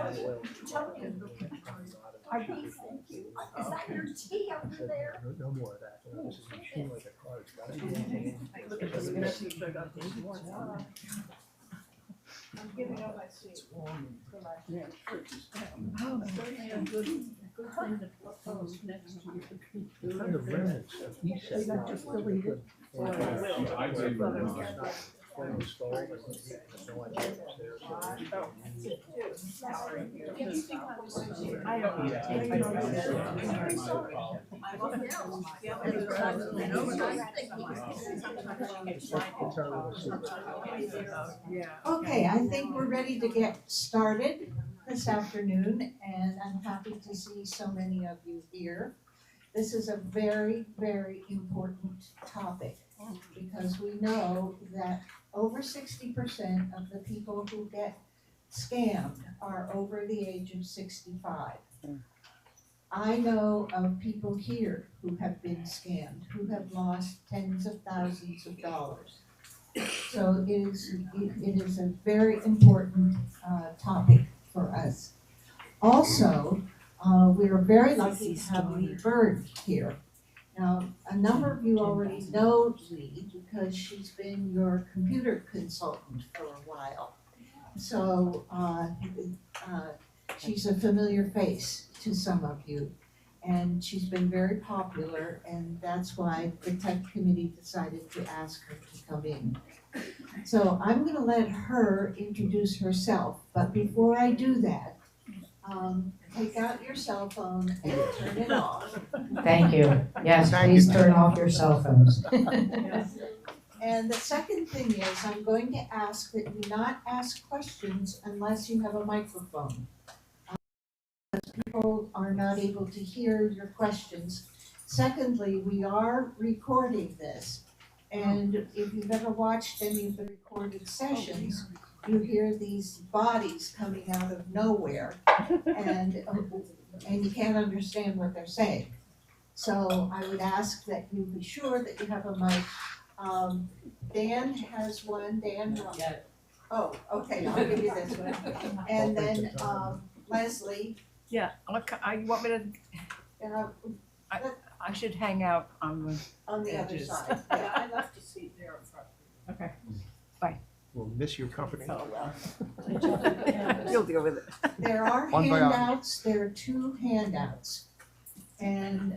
Is that your tea over there? No more of that. This is a machine like a car. It's got I'm giving up my seat for my kind of remnants of Esau. just delete it. Okay, I think we're ready to get started this afternoon, and I'm happy to see so many of you here. This is a very, very important topic because we know that over 60% of the people who get scammed are over the age of 65. I know of people here who have been scammed, who have lost tens of thousands of dollars. So it is a very important topic for us. Also, we are very lucky to have Lee Bird here. Now, a number of you already know Lee because she's been your computer consultant for a while. So she's a familiar face to some of you, and she's been very popular, and that's why the tech committee decided to ask her to come in. So I'm going to let her introduce herself, but before I do that, take out your cell phone and turn it off. Thank you. Yes, please turn off your cell phones. And the second thing is, I'm going to ask that you not ask questions unless you have a microphone. People are not able to hear your questions. Secondly, we are recording this, and if you've ever watched any of the recorded sessions, you hear these bodies coming out of nowhere, and you can't understand what they're saying. So I would ask that you be sure that you have a mic. Dan has one. Dan. Oh, okay. I'll give you this one. And then Leslie. Yeah, you want me to, I should hang out on the the other edges. side. Yeah, I left a seat there in front. Okay. We'll miss your company. You'll deal with it. There are handouts. There are 2 handouts. And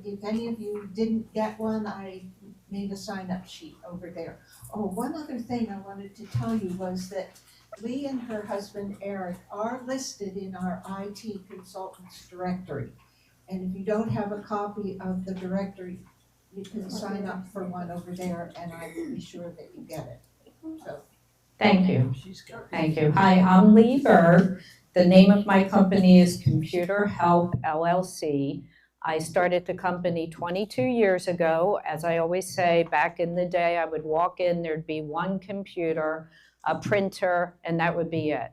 if any of you didn't get one, I made a sign-up sheet over there. Oh, one other thing I wanted to tell you was that Lee and her husband Eric are listed in our IT consultants directory. And if you don't have a copy of the directory, you can sign up for one over there, and I will be sure that you get it. So. Thank you. Thank you. Hi, I'm Lee Berg. The name of my company is Computer Help LLC. I started the company 22 years ago. As I always say, back in the day, I would walk in, there'd be one computer, a printer, and that would be it.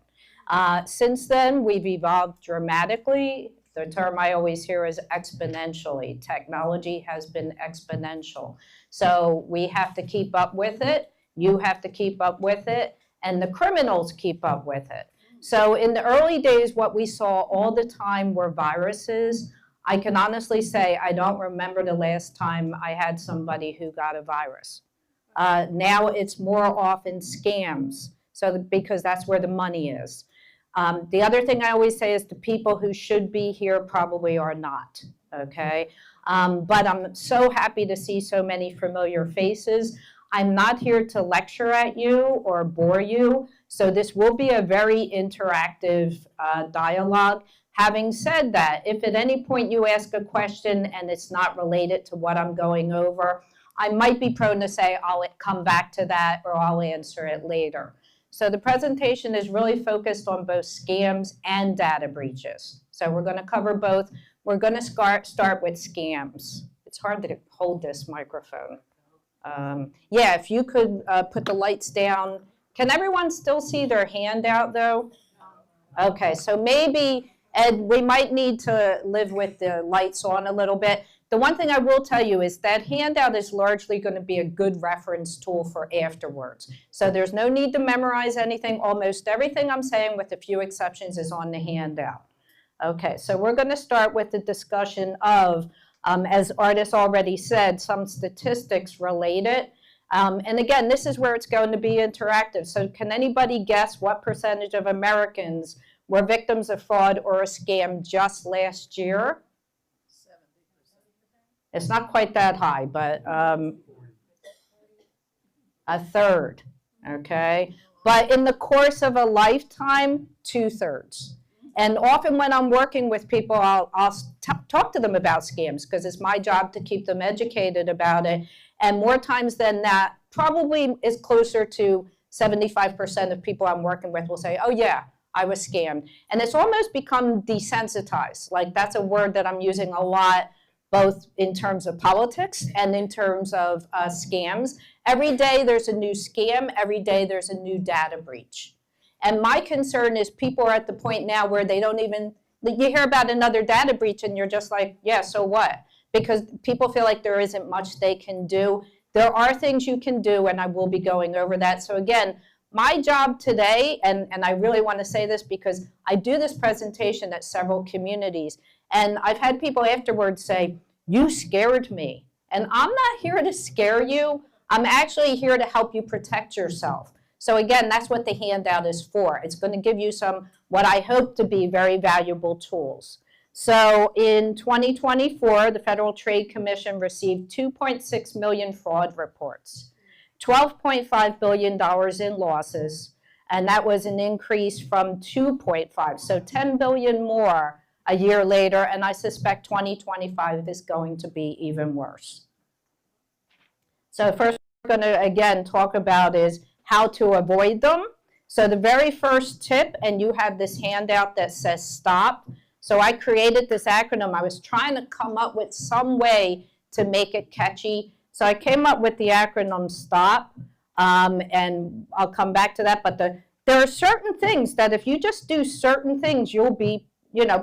Since then, we've evolved dramatically. The term I always hear is exponentially. Technology has been exponential. So we have to keep up with it. You have to keep up with it, and the criminals keep up with it. So in the early days, what we saw all the time were viruses. I can honestly say I don't remember the last time I had somebody who got a virus. Now it's more often scams, because that's where the money is. The other thing I always say is the people who should be here probably are not, okay? But I'm so happy to see so many familiar faces. I'm not here to lecture at you or bore you, so this will be a very interactive dialogue. Having said that, if at any point you ask a question and it's not related to what I'm going over, I might be prone to say I'll come back to that or I'll answer it later. So the presentation is really focused on both scams and data breaches. So we're going to cover both. We're going to start with scams. It's hard to hold this microphone. Yeah, if you could put the lights down. Can everyone still see their handout though? Okay, so maybe, Ed, we might need to live with the lights on a little bit. the one thing I will tell you is that handout is largely going to be a good reference tool for afterwards. So there's no need to memorize anything. Almost everything I'm saying, with a few exceptions, is on the handout. Okay, so we're going to start with the discussion of, as Artis already said, some statistics related. And again, this is where it's going to be interactive. So can anybody guess what percentage of Americans were victims of fraud or a scam just last year? 70%. It's not quite that high, but a third, okay? But in the course of a lifetime, 2/3. And often when I'm working with people, I'll talk to them about scams because it's my job to keep them educated about it. And more times than that, probably is closer to 75% of people I'm working with will say, oh yeah, I was scammed. And it's almost become desensitized. Like, that's a word that I'm using a lot, both in terms of politics and in terms of scams. Every day there's a new scam. Every day there's a new data breach. And my concern is people are at the point now where they don't even, you hear about another data breach and you're just like, yeah, so what? Because people feel like there isn't much they can do. There are things you can do, and I will be going over that. So again, my job today, and I really want to say this because I do this presentation at several communities, and I've had people afterwards say, you scared me. And I'm not here to scare you. I'm actually here to help you protect yourself. So again, that's what the handout is for. It's going to give you some, what I hope to be very valuable tools. So in 2024, the Federal Trade Commission received 2.6 million fraud reports, $12.5 billion in losses, and that was an increase from 2.5, so 10 billion more a year later, and I suspect 2025 is going to be even worse. So first we're going to, again, talk about is how to avoid them. So the very first tip, and you have this handout that says STOP. So I created this acronym. I was trying to come up with some way to make it catchy. So I came up with the acronym STOP, and I'll come back to that. But there are certain things that if you just do certain things, you'll be,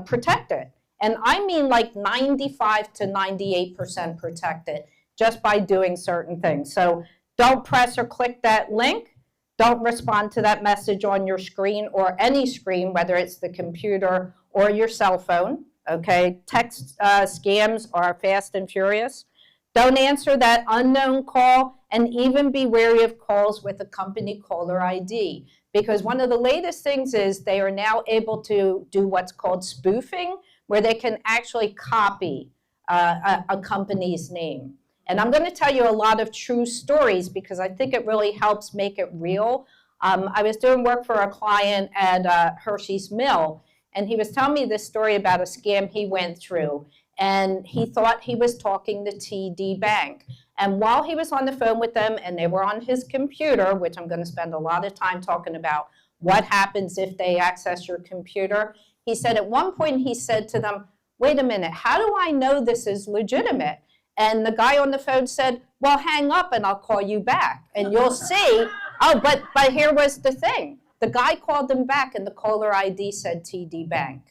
protected. And I mean like 95 to 98% protected just by doing certain things. So don't press or click that link. Don't respond to that message on your screen or any screen, whether it's the computer or your cell phone, okay? Text scams are fast and furious. Don't answer that unknown call, and even be wary of calls with a company caller ID, because one of the latest things is they are now able to do what's called spoofing, where they can actually copy a company's name. And I'm going to tell you a lot of true stories because I think it really helps make it real. I was doing work for a client at Hershey's Mill, and he was telling me this story about a scam he went through. And he thought he was talking to TD Bank. And while he was on the phone with them and they were on his computer, which I'm going to spend a lot of time talking about what happens if they access your computer, he said at one point he said to them, wait a minute, how do I know this is legitimate? And the guy on the phone said, well, hang up and I'll call you back. And you'll see, oh, but here was the thing. The guy called him back and the caller ID said TD Bank.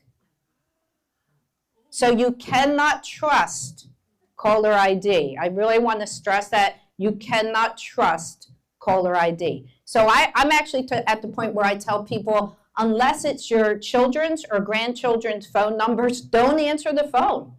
So you cannot trust caller ID. I really want to stress that you cannot trust caller ID. So I'm actually at the point where I tell people, unless it's your children's or grandchildren's phone numbers, don't answer the phone.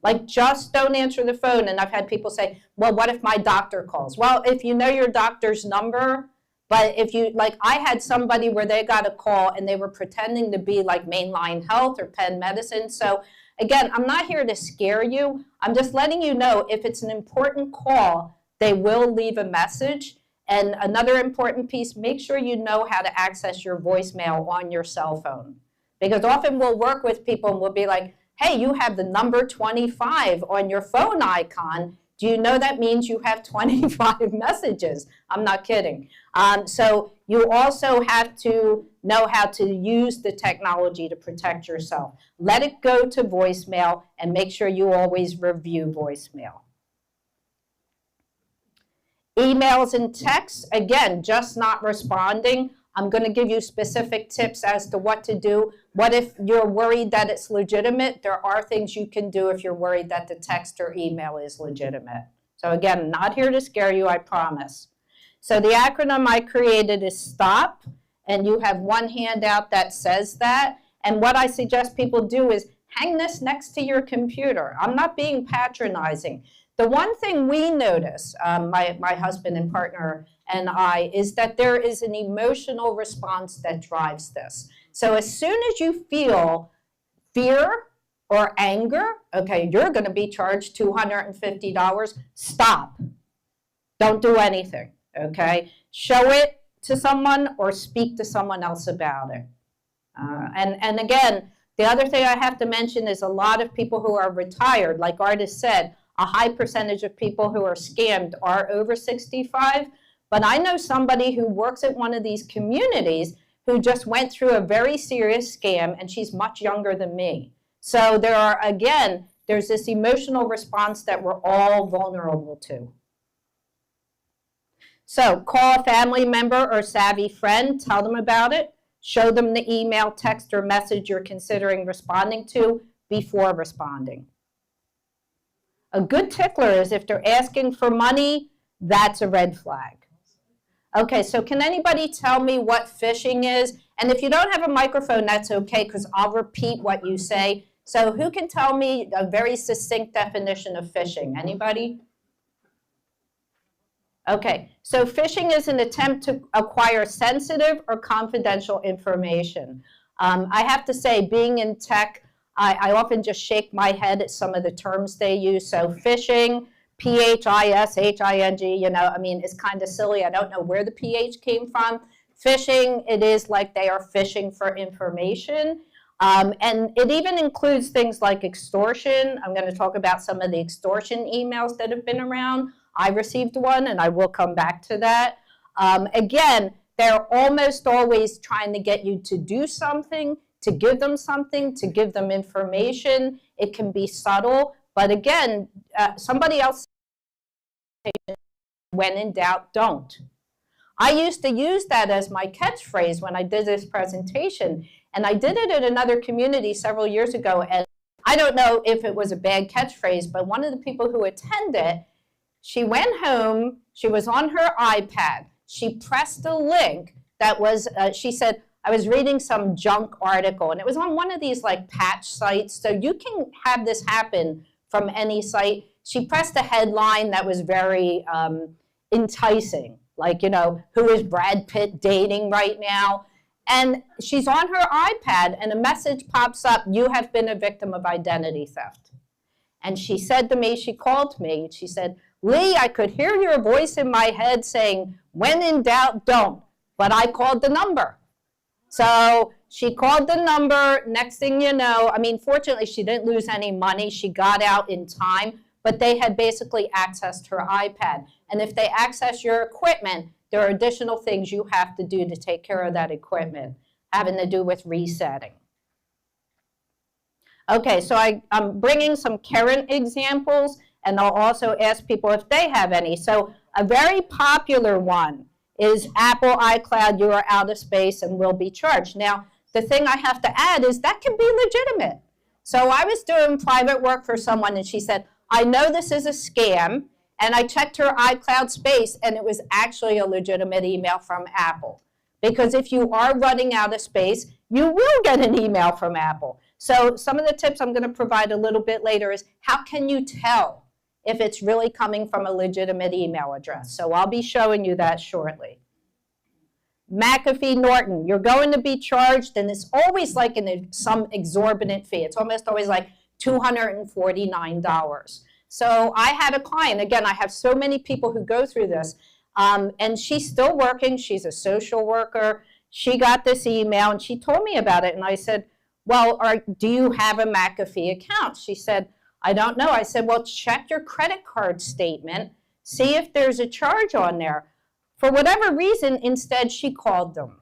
Like, just don't answer the phone. And I've had people say, well, what if my doctor calls? Well, if you know your doctor's number, but if you, like, I had somebody where they got a call and they were pretending to be like Mainline Health or Penn Medicine. So again, I'm not here to scare you. I'm just letting you know if it's an important call, they will leave a message. And another important piece, make sure you know how to access your voicemail on your cell phone. Because often we'll work with people and we'll be like, hey, you have the number 25 on your phone icon. Do you know that means you have 25 messages? I'm not kidding. So you also have to know how to use the technology to protect yourself. Let it go to voicemail and make sure you always review voicemail. Emails and texts, again, just not responding. I'm going to give you specific tips as to what to do. What if you're worried that it's legitimate? There are things you can do if you're worried that the text or email is legitimate. So again, not here to scare you, I promise. So the acronym I created is STOP, and you have one handout that says that. And what I suggest people do is hang this next to your computer. I'm not being patronizing. The one thing we notice, my husband and partner and I, is that there is an emotional response that drives this. So as soon as you feel fear or anger, okay, you're going to be charged $250. Stop. Don't do anything, okay? Show it to someone or speak to someone else about it. And again, the other thing I have to mention is a lot of people who are retired, like Artis said, a high percentage of people who are scammed are over 65. But I know somebody who works at one of these communities who just went through a very serious scam, and she's much younger than me. So there are, again, there's this emotional response that we're all vulnerable to. So call a family member or savvy friend, tell them about it, show them the email, text, or message you're considering responding to before responding. A good tickler is if they're asking for money, that's a red flag. Okay, so can anybody tell me what phishing is? And if you don't have a microphone, that's okay, because I'll repeat what you say. So who can tell me a very succinct definition of phishing? Anybody? Okay, so phishing is an attempt to acquire sensitive or confidential information. I have to say, being in tech, I often just shake my head at some of the terms they use. So phishing, P-H-I-S-H-I-N-G, you know, I mean, it's kind of silly. I don't know where the PH came from. Phishing, it is like they are fishing for information. And it even includes things like extortion. I'm going to talk about some of the extortion emails that have been around. I received one, and I will come back to that. Again, they're almost always trying to get you to do something, to give them something, to give them information. It can be subtle, but again, somebody else, when in doubt, don't. I used to use that as my catchphrase when I did this presentation, and I did it in another community several years ago, and I don't know if it was a bad catchphrase, but one of the people who attended, she went home, she was on her iPad, she pressed a link that was, she said, I was reading some junk article, and it was on one of these like patch sites, so you can have this happen from any site. She pressed a headline that was very enticing, like, you know, who is Brad Pitt dating right now? And she's on her iPad, and a message pops up, you have been a victim of identity theft. And she said to me, she called me, she said, Lee, I could hear your voice in my head saying, when in doubt, don't. But I called the number. So she called the number. Next thing you know, I mean, fortunately, she didn't lose any money. She got out in time. But they had basically accessed her iPad. And if they access your equipment, there are additional things you have to do to take care of that equipment, having to do with resetting. Okay, so I'm bringing some current examples, and I'll also ask people if they have any. So a very popular one is Apple iCloud, you are out of space and will be charged. Now, the thing I have to add is that can be legitimate. So I was doing private work for someone, and she said, I know this is a scam, and I checked her iCloud space, and it was actually a legitimate email from Apple. Because if you are running out of space, you will get an email from Apple. So some of the tips I'm going to provide a little bit later is how can you tell if it's really coming from a legitimate email address? So I'll be showing you that shortly. McAfee Norton, you're going to be charged, and it's always like some exorbitant fee. It's almost always like $249. So I had a client, again, I have so many people who go through this, and she's still working, she's a social worker. She got this email, and she told me about it, and I said, well, do you have a McAfee account? She said, I don't know. I said, well, check your credit card statement, see if there's a charge on there. For whatever reason, instead, she called them.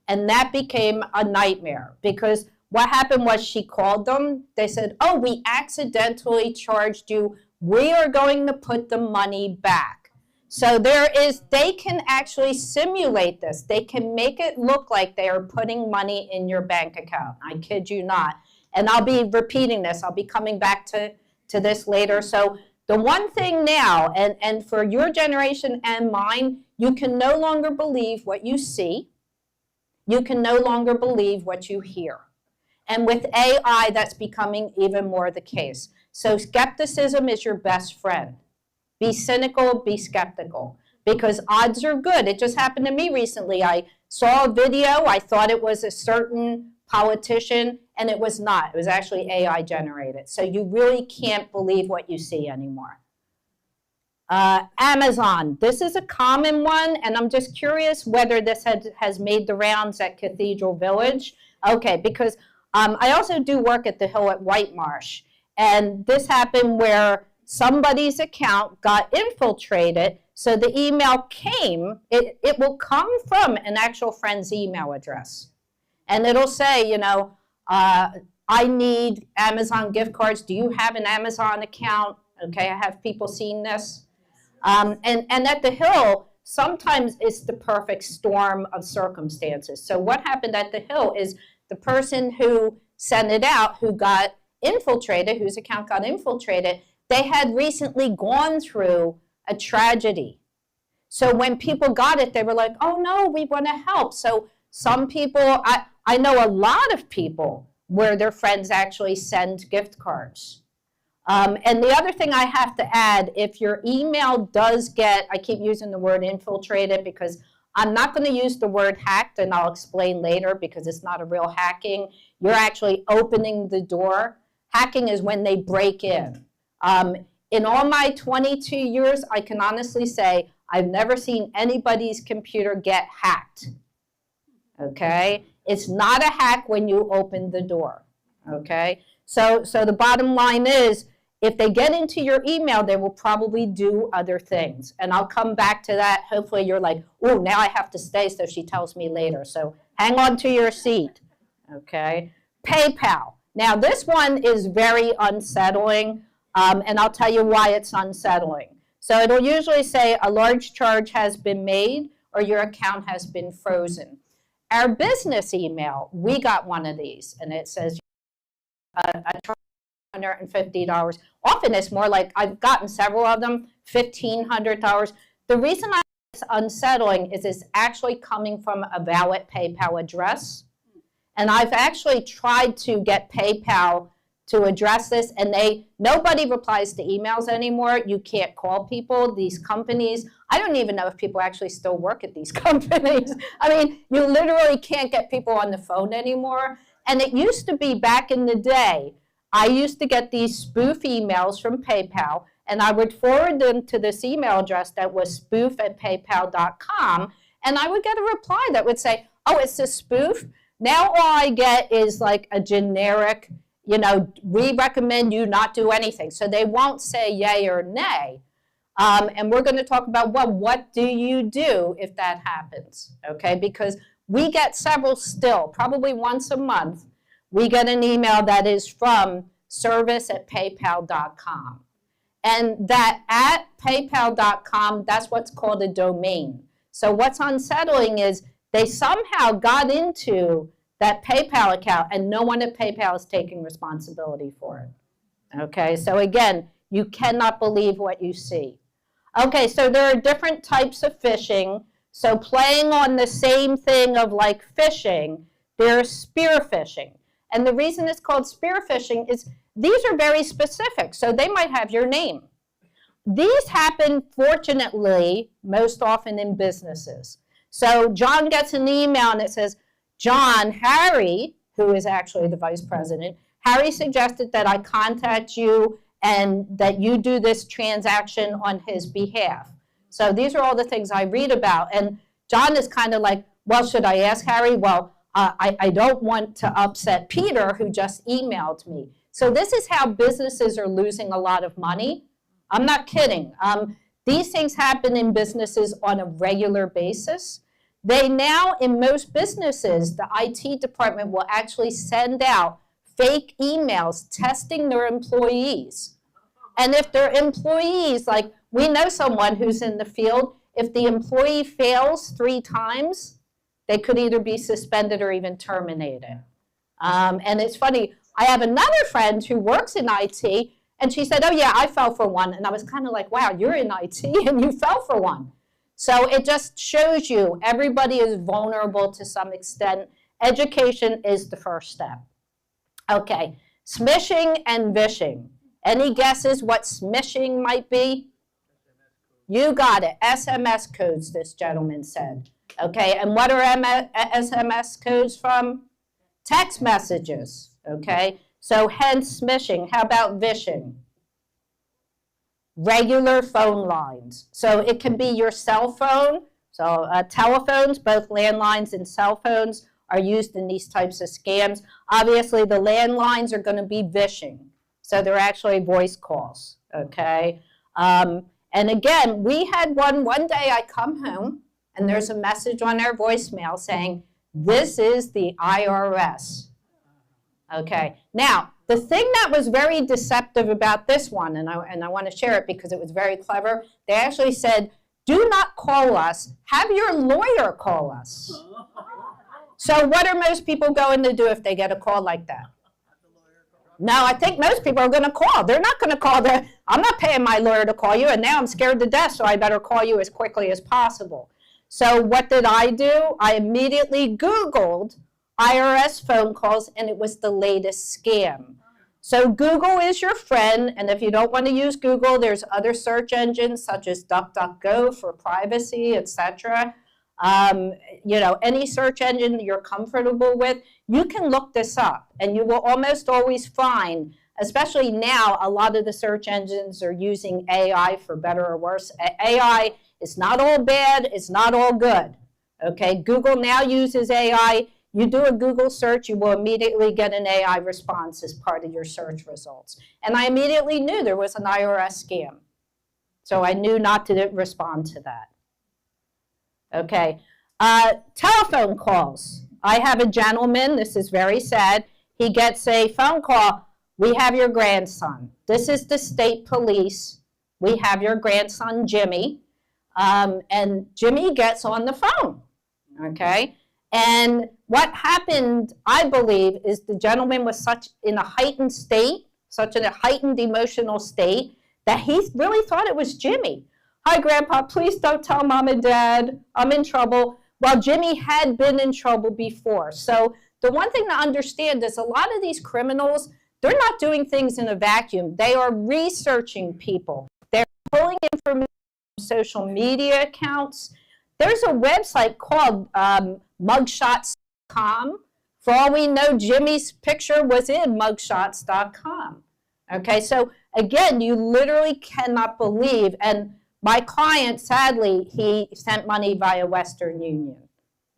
And that became a nightmare because what happened was she called them. They said, oh, we accidentally charged you. We are going to put the money back. So they can actually simulate this. They can make it look like they are putting money in your bank account. I kid you not. And I'll be repeating this. I'll be coming back to this later. So the one thing now, and for your generation and mine, you can no longer believe what you see. You can no longer believe what you hear. And with AI, that's becoming even more the case. So skepticism is your best friend. Be cynical, be skeptical, because odds are good. It just happened to me recently. I saw a video, I thought it was a certain politician, and it was not. It was actually AI generated. So you really can't believe what you see anymore. Amazon, this is a common one, and I'm just curious whether this has made the rounds at Cathedral Village. Okay, because I also do work at the Hill at White Marsh, and this happened where somebody's account got infiltrated, so the email came, it will come from an actual friend's email address. And it'll say, you know, I need Amazon gift cards. Do you have an Amazon account? Okay, I have people seeing this. And at the Hill, sometimes it's the perfect storm of circumstances. So what happened at the Hill is the person who sent it out, who got infiltrated, whose account got infiltrated, they had recently gone through a tragedy. So when people got it, they were like, oh no, we want to help. So some people, I know a lot of people where their friends actually send gift cards. And the other thing I have to add, if your email does get, I keep using the word infiltrated because I'm not going to use the word hacked, and I'll explain later because it's not a real hacking. You're actually opening the door. Hacking is when they break in. In all my 22 years, I can honestly say I've never seen anybody's computer get hacked. Okay? It's not a hack when you open the door. Okay? So the bottom line is, if they get into your email, they will probably do other things. And I'll come back to that. Hopefully you're like, oh, now I have to stay, so she tells me later. So hang on to your seat. Okay? PayPal. Now this one is very unsettling, and I'll tell you why it's unsettling. So it'll usually say a large charge has been made or your account has been frozen. Our business email, we got one of these, and it says a charge of $150. Often it's more like, I've gotten several of them, $1,500. The reason it's unsettling is it's actually coming from a valid PayPal address. And I've actually tried to get PayPal to address this, and nobody replies to emails anymore. You can't call people. These companies, I don't even know if people actually still work at these companies. I mean, you literally can't get people on the phone anymore. And it used to be back in the day, I used to get these spoof emails from PayPal, and I would forward them to this email address that was spoof@paypal.com, and I would get a reply that would say, oh, it's a spoof? Now all I get is like a generic, you know, we recommend you not do anything. So they won't say yay or nay. And we're going to talk about, well, what do you do if that happens? Okay, because we get several still, probably once a month, we get an email that is from service@paypal.com. And that at paypal.com, that's what's called a domain. So what's unsettling is they somehow got into that PayPal account, and no one at PayPal is taking responsibility for it. Okay, so again, you cannot believe what you see. Okay, so there are different types of phishing. So playing on the same thing of like phishing, there's spear phishing. And the reason it's called spear phishing is these are very specific. So they might have your name. These happen, fortunately, most often in businesses. So John gets an email and it says, John, Harry, who is actually the vice president, Harry suggested that I contact you and that you do this transaction on his behalf. So these are all the things I read about. And John is kind of like, well, should I ask Harry? Well, I don't want to upset Peter, who just emailed me. So this is how businesses are losing a lot of money. I'm not kidding. These things happen in businesses on a regular basis. They now, in most businesses, the IT department will actually send out fake emails testing their employees. And if their employees, like We know someone who's in the field. If the employee fails 3 times, they could either be suspended or even terminated. And it's funny, I have another friend who works in IT, and she said, oh yeah, I fell for one. And I was kind of like, wow, you're in IT and you fell for one. So it just shows you everybody is vulnerable to some extent. Education is the first step. Okay, smishing and vishing. Any guesses what smishing might be? You got it, SMS codes, this gentleman said. Okay, and what are SMS codes from? Text messages, okay? So hence smishing. How about vishing? Regular phone lines. So it can be your cell phone. So telephones, both landlines and cell phones, are used in these types of scams. Obviously, the landlines are going to be vishing. So they're actually voice calls, okay? And again, we had one day I come home, and there's a message on our voicemail saying, this is the IRS. Okay, now, the thing that was very deceptive about this one, and I want to share it because it was very clever, they actually said, do not call us, have your lawyer call us. So what are most people going to do if they get a call like that? No, I think most people are going to call. They're not going to call. I'm not paying my lawyer to call you, and now I'm scared to death, so I better call you as quickly as possible. So what did I do? I immediately Googled IRS phone calls, and it was the latest scam. So Google is your friend, and if you don't want to use Google, there's other search engines such as DuckDuckGo for privacy, etc. You know, any search engine you're comfortable with, you can look this up, and you will almost always find, especially now, a lot of the search engines are using AI for better or worse. AI is not all bad, it's not all good. Okay, Google now uses AI. You do a Google search, you will immediately get an AI response as part of your search results. And I immediately knew there was an IRS scam. So I knew not to respond to that. Okay, telephone calls. I have a gentleman, this is very sad, he gets a phone call, we have your grandson. This is the state police. We have your grandson, Jimmy. And Jimmy gets on the phone, okay? And what happened, I believe, is the gentleman was in a heightened state, such a heightened emotional state, that he really thought it was Jimmy. Hi, Grandpa, please don't tell Mom and Dad, I'm in trouble. Well, Jimmy had been in trouble before. So the one thing to understand is a lot of these criminals, they're not doing things in a vacuum. They are researching people. They're pulling information from social media accounts. There's a website called mugshots.com. For all we know, Jimmy's picture was in mugshots.com. Okay, so again, you literally cannot believe, and my client, sadly, he sent money via Western Union.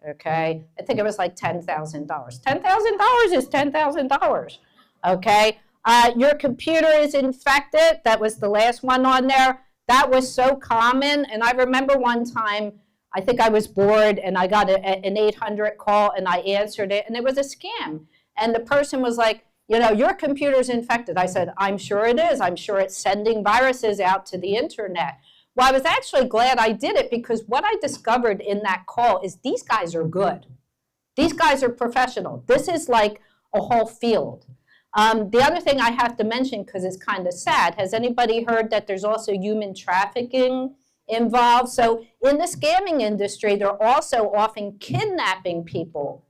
Okay, I think it was like $10,000. $10,000 is $10,000. Okay, your computer is infected. That was the last one on there. That was so common, and I remember one time, I think I was bored, and I got an 800 call, and I answered it, and it was a scam. And the person was like, you know, your computer's infected. I said, I'm sure it is. I'm sure it's sending viruses out to the internet. Well, I was actually glad I did it, because what I discovered in that call is these guys are good. These guys are professional. This is like a whole field. The other thing I have to mention, because it's kind of sad, has anybody heard that there's also human trafficking involved? So in the scamming industry, they're also often kidnapping people.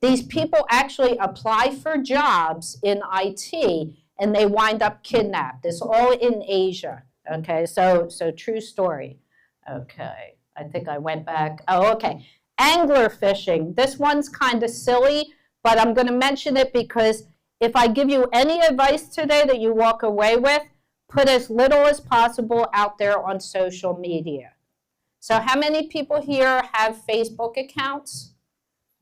These people actually apply for jobs in IT, and they wind up kidnapped. It's all in Asia. Okay, so true story. Okay, I think I went back. Oh, okay. Angler fishing. This one's kind of silly, but I'm going to mention it because if I give you any advice today that you walk away with, put as little as possible out there on social media. So how many people here have Facebook accounts?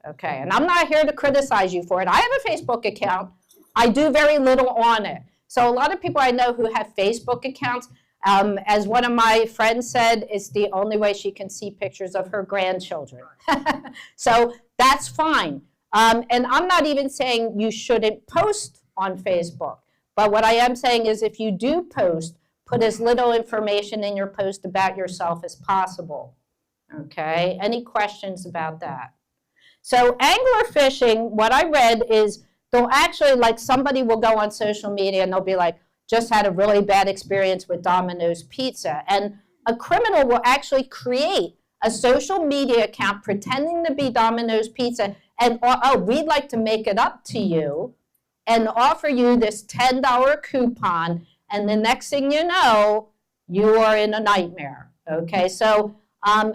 Okay, and I'm not here to criticize you for it. I have a Facebook account. I do very little on it. So a lot of people I know who have Facebook accounts, as one of my friends said, it's the only way she can see pictures of her grandchildren. So that's fine. And I'm not even saying you shouldn't post on Facebook. But what I am saying is if you do post, put as little information in your post about yourself as possible. Okay, any questions about that? So angler fishing, what I read is they'll actually, like somebody will go on social media and they'll be like, just had a really bad experience with Domino's Pizza. And a criminal will actually create a social media account pretending to be Domino's Pizza and, oh, we'd like to make it up to you and offer you this $10 coupon. And the next thing you know, you are in a nightmare. Okay, so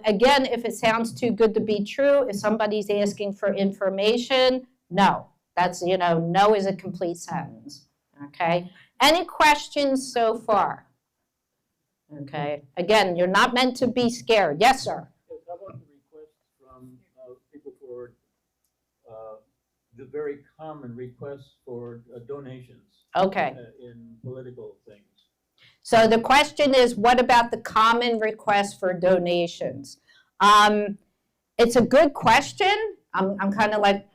again, if it sounds too good to be true, if somebody's asking for information, no. That's, no is a complete sentence. Okay, any questions so far? Okay, again, you're not meant to be scared. Yes, sir. Yes, how about the requests from people for the very common requests for donations Okay. in political things? So the question is, what about the common requests for donations? It's a good question. I'm kind of like,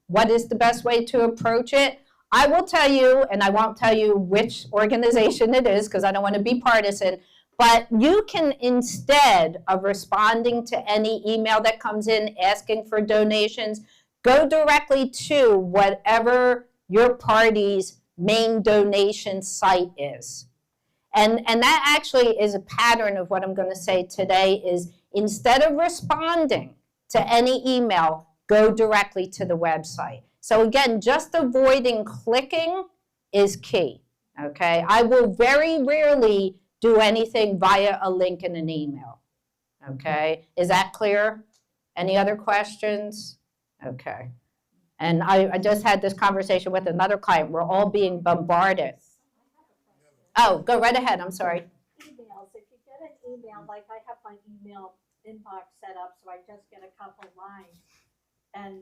what is the best way to approach it? I will tell you, and I won't tell you which organization it is because I don't want to be partisan, but you can, instead of responding to any email that comes in asking for donations, go directly to whatever your party's main donation site is. And that actually is a pattern of what I'm going to say today is instead of responding to any email, go directly to the website. So again, just avoiding clicking is key, okay? I will very rarely do anything via a link in an email, okay? Is that clear? Any other questions? Okay. And I just had this conversation with another client. We're all being bombarded. Oh, go right ahead, I'm sorry. Emails, if you get an email, like I have my email inbox set up, so I just get a couple lines, and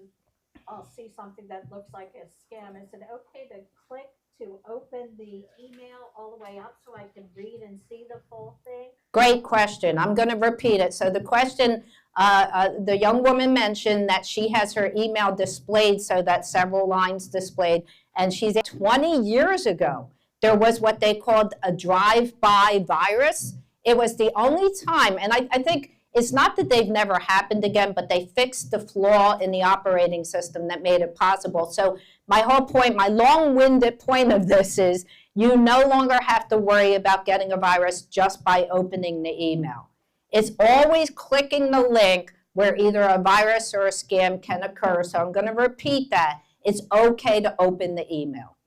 I'll see something that looks like a scam. Is it okay to click to open the email all the way up so I can read and see the full thing? Great question. I'm going to repeat it. So the question, the young woman mentioned that she has her email displayed so that several lines displayed, and she's 20 years ago. There was what they called a drive-by virus. It was the only time, and I think it's not that they've never happened again, but they fixed the flaw in the operating system that made it possible. So my whole point, my long-winded point of this is you no longer have to worry about getting a virus just by opening the email. It's always clicking the link where either a virus or a scam can occur. So I'm going to repeat that. It's okay to open the email,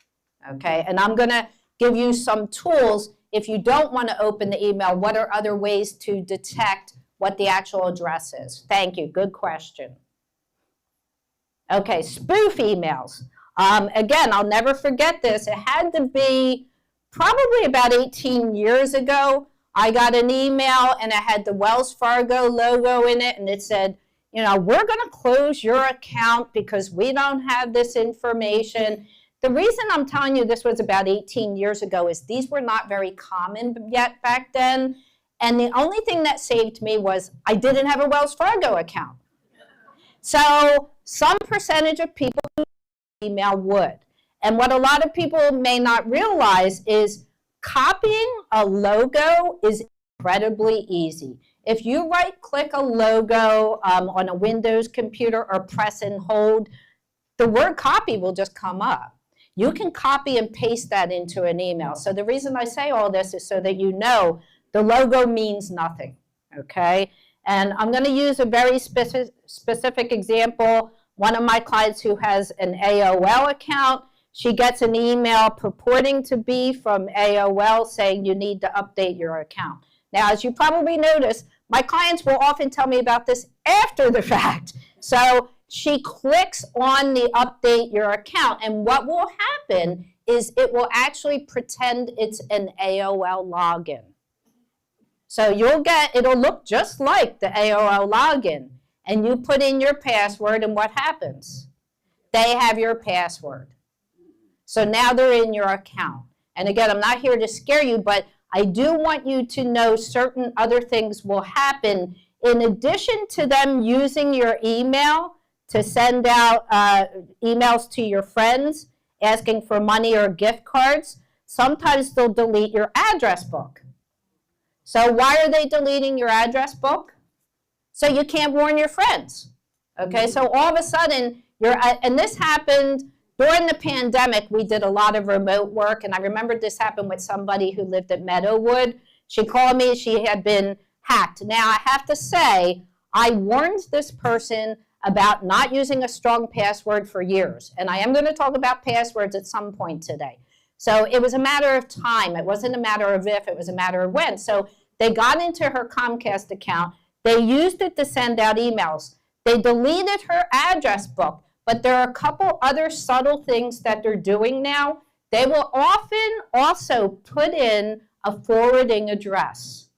okay? And I'm going to give you some tools. If you don't want to open the email, what are other ways to detect what the actual address is? Thank you. Good question. Okay, spoof emails. Again, I'll never forget this. It had to be probably about 18 years ago. I got an email and it had the Wells Fargo logo in it, and it said, we're going to close your account because we don't have this information. The reason I'm telling you this was about 18 years ago is these were not very common yet back then. And the only thing that saved me was I didn't have a Wells Fargo account. So some percentage of people who email would. And what a lot of people may not realize is copying a logo is incredibly easy. If you right-click a logo on a Windows computer or press and hold, the word copy will just come up. You can copy and paste that into an email. So the reason I say all this is so that you know the logo means nothing, okay? And I'm going to use a very specific example. One of my clients who has an AOL account, she gets an email purporting to be from AOL saying you need to update your account. Now, as you probably noticed, my clients will often tell me about this after the fact. So she clicks on the update your account, and what will happen is it will actually pretend it's an AOL login. So it'll look just like the AOL login, and you put in your password, and what happens? They have your password. So now they're in your account. And again, I'm not here to scare you, but I do want you to know certain other things will happen in addition to them using your email to send out emails to your friends asking for money or gift cards. sometimes they'll delete your address book. So why are they deleting your address book? So you can't warn your friends. Okay, so all of a sudden, and this happened during the pandemic. We did a lot of remote work, and I remember this happened with somebody who lived at Meadowood. She called me, she had been hacked. Now, I have to say, I warned this person about not using a strong password for years, and I am going to talk about passwords at some point today. So it was a matter of time. It wasn't a matter of if, it was a matter of when. So they got into her Comcast account. They used it to send out emails. They deleted her address book, but there are a couple other subtle things that they're doing now. They will often also put in a forwarding address.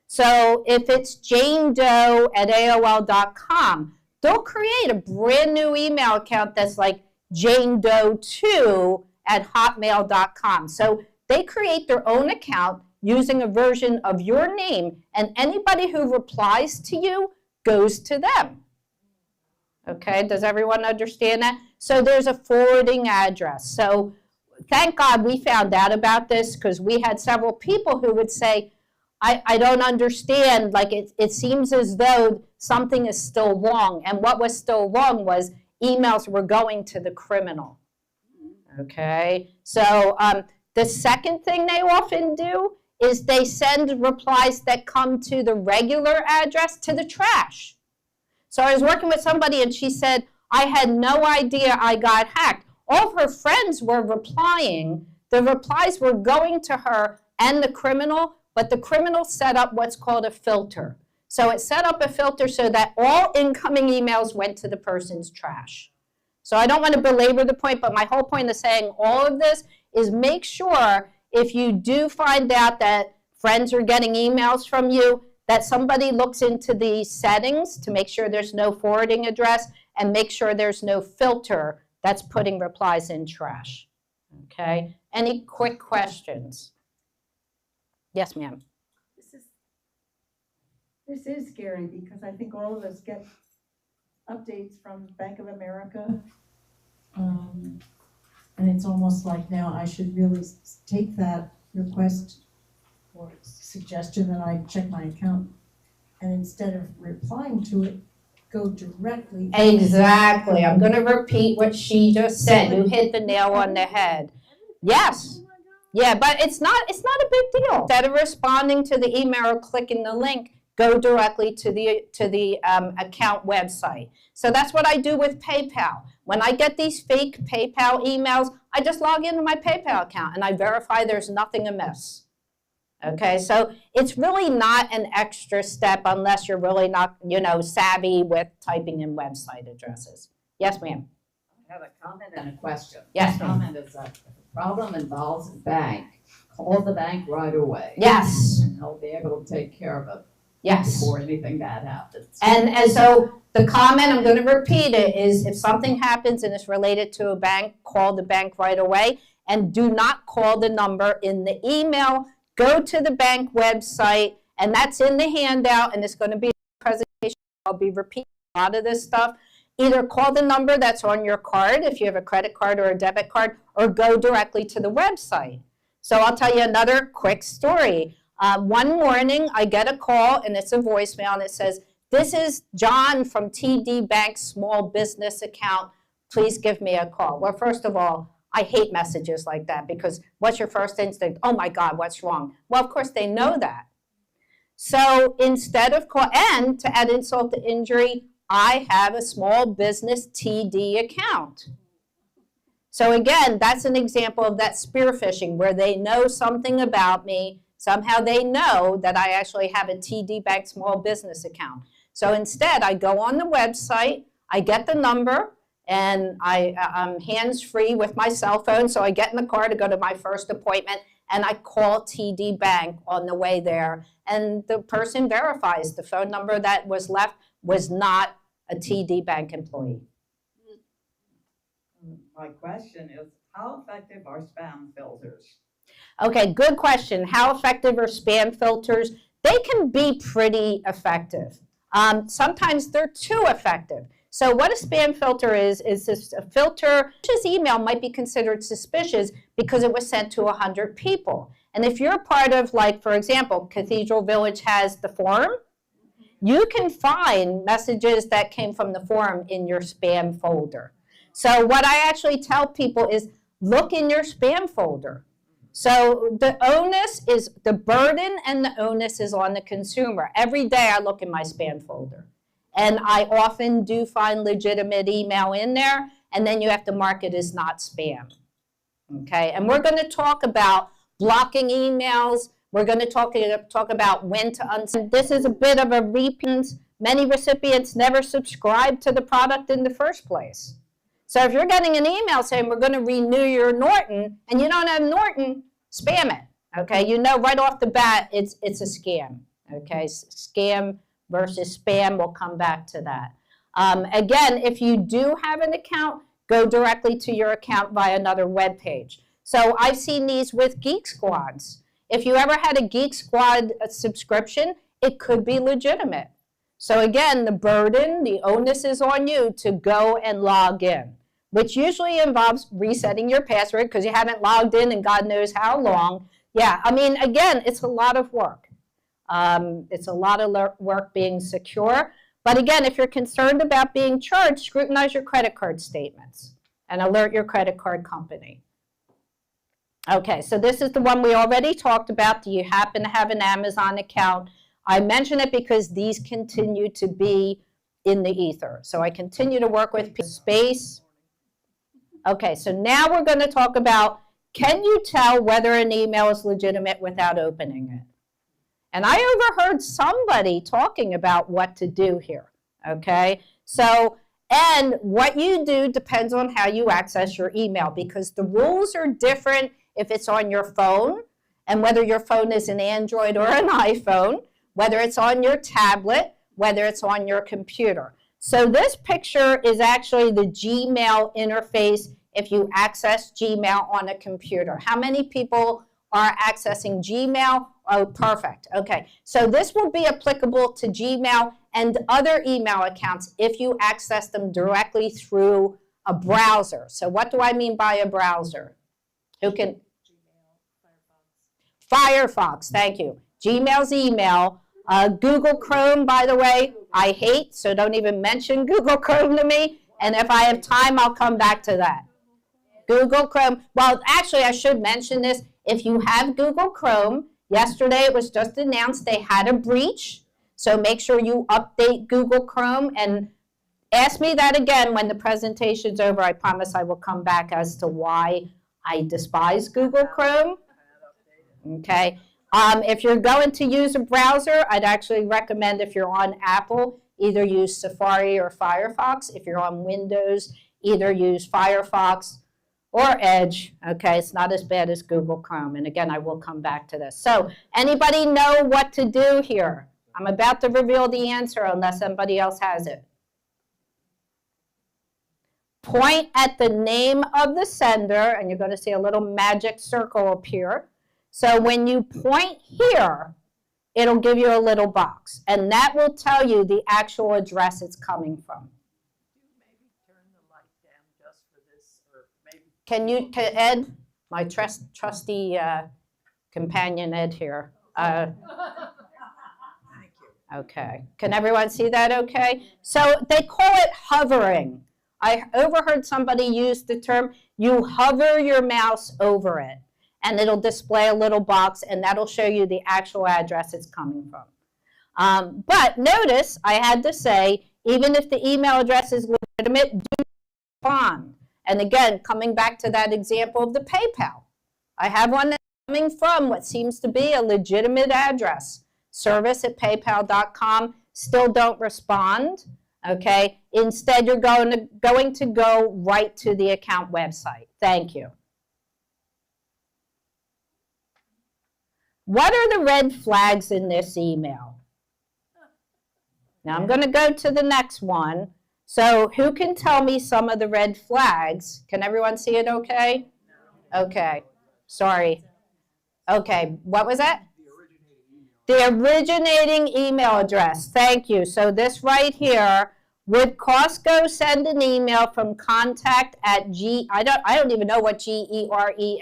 So if it's janedoe@aol.com, they'll create a brand new email account that's like janedoe2@hotmail.com. So they create their own account using a version of your name, and anybody who replies to you goes to them. Okay, does everyone understand that? So there's a forwarding address. So thank God we found out about this, because we had several people who would say, I don't understand, like it seems as though something is still wrong. And what was still wrong was emails were going to the criminal. Okay, so the second thing they often do is they send replies that come to the regular address to the trash. So I was working with somebody and she said, I had no idea I got hacked. All of her friends were replying. The replies were going to her and the criminal, but the criminal set up what's called a filter. So it set up a filter so that all incoming emails went to the person's trash. So I don't want to belabor the point, but my whole point of saying all of this is make sure if you do find out that friends are getting emails from you, that somebody looks into the settings to make sure there's no forwarding address and make sure there's no filter that's putting replies in trash. Okay? Any quick questions? Yes, ma'am. This is scary because I think all of us get updates from Bank of America. And it's almost like now I should really take that request or suggestion that I check my account, and instead of replying to it, go directly. Exactly. I'm going to repeat what she just said. You hit the nail on the head. Yes. Yeah, but it's not a big deal. Instead of responding to the email or clicking the link, go directly to the account website. So that's what I do with PayPal. When I get these fake PayPal emails, I just log into my PayPal account and I verify there's nothing amiss. Okay, so it's really not an extra step unless you're really not, savvy with typing in website addresses. Yes, ma'am. I have a comment and a question. Yes, The ma'am. comment is that if a problem involves a bank, call the bank right away. Yes. And they'll be able to take care of it Yes. before anything bad happens. And so the comment, I'm going to repeat it, is if something happens and it's related to a bank, call the bank right away. And do not call the number in the email. Go to the bank website, and that's in the handout, and it's going to be a presentation. I'll be repeating a lot of this stuff. Either call the number that's on your card, if you have a credit card or a debit card, or go directly to the website. So I'll tell you another quick story. One morning, I get a call, and it's a voicemail, and it says, this is John from TD Bank's small business account. Please give me a call. Well, first of all, I hate messages like that because what's your first instinct? Oh my God, what's wrong? Well, of course they know that. So instead of and to add insult to injury, I have a small business TD account. So again, that's an example of that spear phishing where they know something about me. Somehow they know that I actually have a TD Bank small business account. So instead, I go on the website, I get the number, and I'm hands-free with my cell phone, so I get in the car to go to my first appointment, and I call TD Bank on the way there, and the person verifies the phone number that was left was not a TD Bank employee. My question is, how effective are spam filters? Okay, good question. How effective are spam filters? They can be pretty effective. Sometimes they're too effective. So what a spam filter is this a filter, suspicious email might be considered suspicious because it was sent to 100 people. And if you're part of, like, for example, Cathedral Village has the forum, you can find messages that came from the forum in your spam folder. So what I actually tell people is look in your spam folder. So the onus is, the burden and the onus is on the consumer. Every day I look in my spam folder. And I often do find legitimate email in there, and then you have to mark it as not spam. Okay, and we're going to talk about blocking emails. We're going to talk about when to unsend. This is a bit of a repeat. Many recipients never subscribe to the product in the first place. So if you're getting an email saying we're going to renew your Norton, and you don't have Norton, spam it. Okay, you know right off the bat it's a scam. Okay, scam versus spam, we'll come back to that. Again, if you do have an account, go directly to your account via another web page. So I've seen these with Geek Squads. If you ever had a Geek Squad subscription, it could be legitimate. So again, the burden, the onus is on you to go and log in, which usually involves resetting your password because you haven't logged in in God knows how long. Yeah, I mean, again, it's a lot of work. It's a lot of work being secure. But again, if you're concerned about being charged, scrutinize your credit card statements and alert your credit card company. Okay, so this is the one we already talked about. Do you happen to have an Amazon account? I mention it because these continue to be in the ether. So I continue to work with space. Okay, so now we're going to talk about, can you tell whether an email is legitimate without opening it? And I overheard somebody talking about what to do here, okay? So, and what you do depends on how you access your email because the rules are different if it's on your phone and whether your phone is an Android or an iPhone, whether it's on your tablet, whether it's on your computer. So this picture is actually the Gmail interface if you access Gmail on a computer. How many people are accessing Gmail? Oh, perfect. Okay, so this will be applicable to Gmail and other email accounts if you access them directly through a browser. So what do I mean by a browser? Who can? Firefox, thank you. Gmail's email. Google Chrome, by the way, I hate, so don't even mention Google Chrome to me. And if I have time, I'll come back to that. Google Chrome, well, actually, I should mention this. If you have Google Chrome, yesterday it was just announced they had a breach. So make sure you update Google Chrome and ask me that again when the presentation's over. I promise I will come back as to why I despise Google Chrome. Okay. If you're going to use a browser, I'd actually recommend if you're on Apple, either use Safari or Firefox. If you're on Windows, either use Firefox or Edge. Okay, it's not as bad as Google Chrome. And again, I will come back to this. So anybody know what to do here? I'm about to reveal the answer unless somebody else has it. Point at the name of the sender, and you're going to see a little magic circle appear. So when you point here, it'll give you a little box, and that will tell you the actual address it's coming from. Maybe turn the light down just for this, or maybe. Can Ed, my trusty companion Ed here. Thank you. Okay, can everyone see that okay? So they call it hovering. I overheard somebody use the term, you hover your mouse over it, and it'll display a little box, and that'll show you the actual address it's coming from. But notice, I had to say, even if the email address is legitimate, do respond. And again, coming back to that example of the PayPal, I have one that's coming from what seems to be a legitimate address, service@paypal.com, still don't respond, okay? Instead, you're going to go right to the account website. Thank you. What are the red flags in this email? Now I'm going to go to the next one. So who can tell me some of the red flags? Can everyone see it okay? Okay, sorry. Okay, what was that? The originating email address. Thank you. So this right here Would Costco send an email from contact at I don't even know what GERES.EU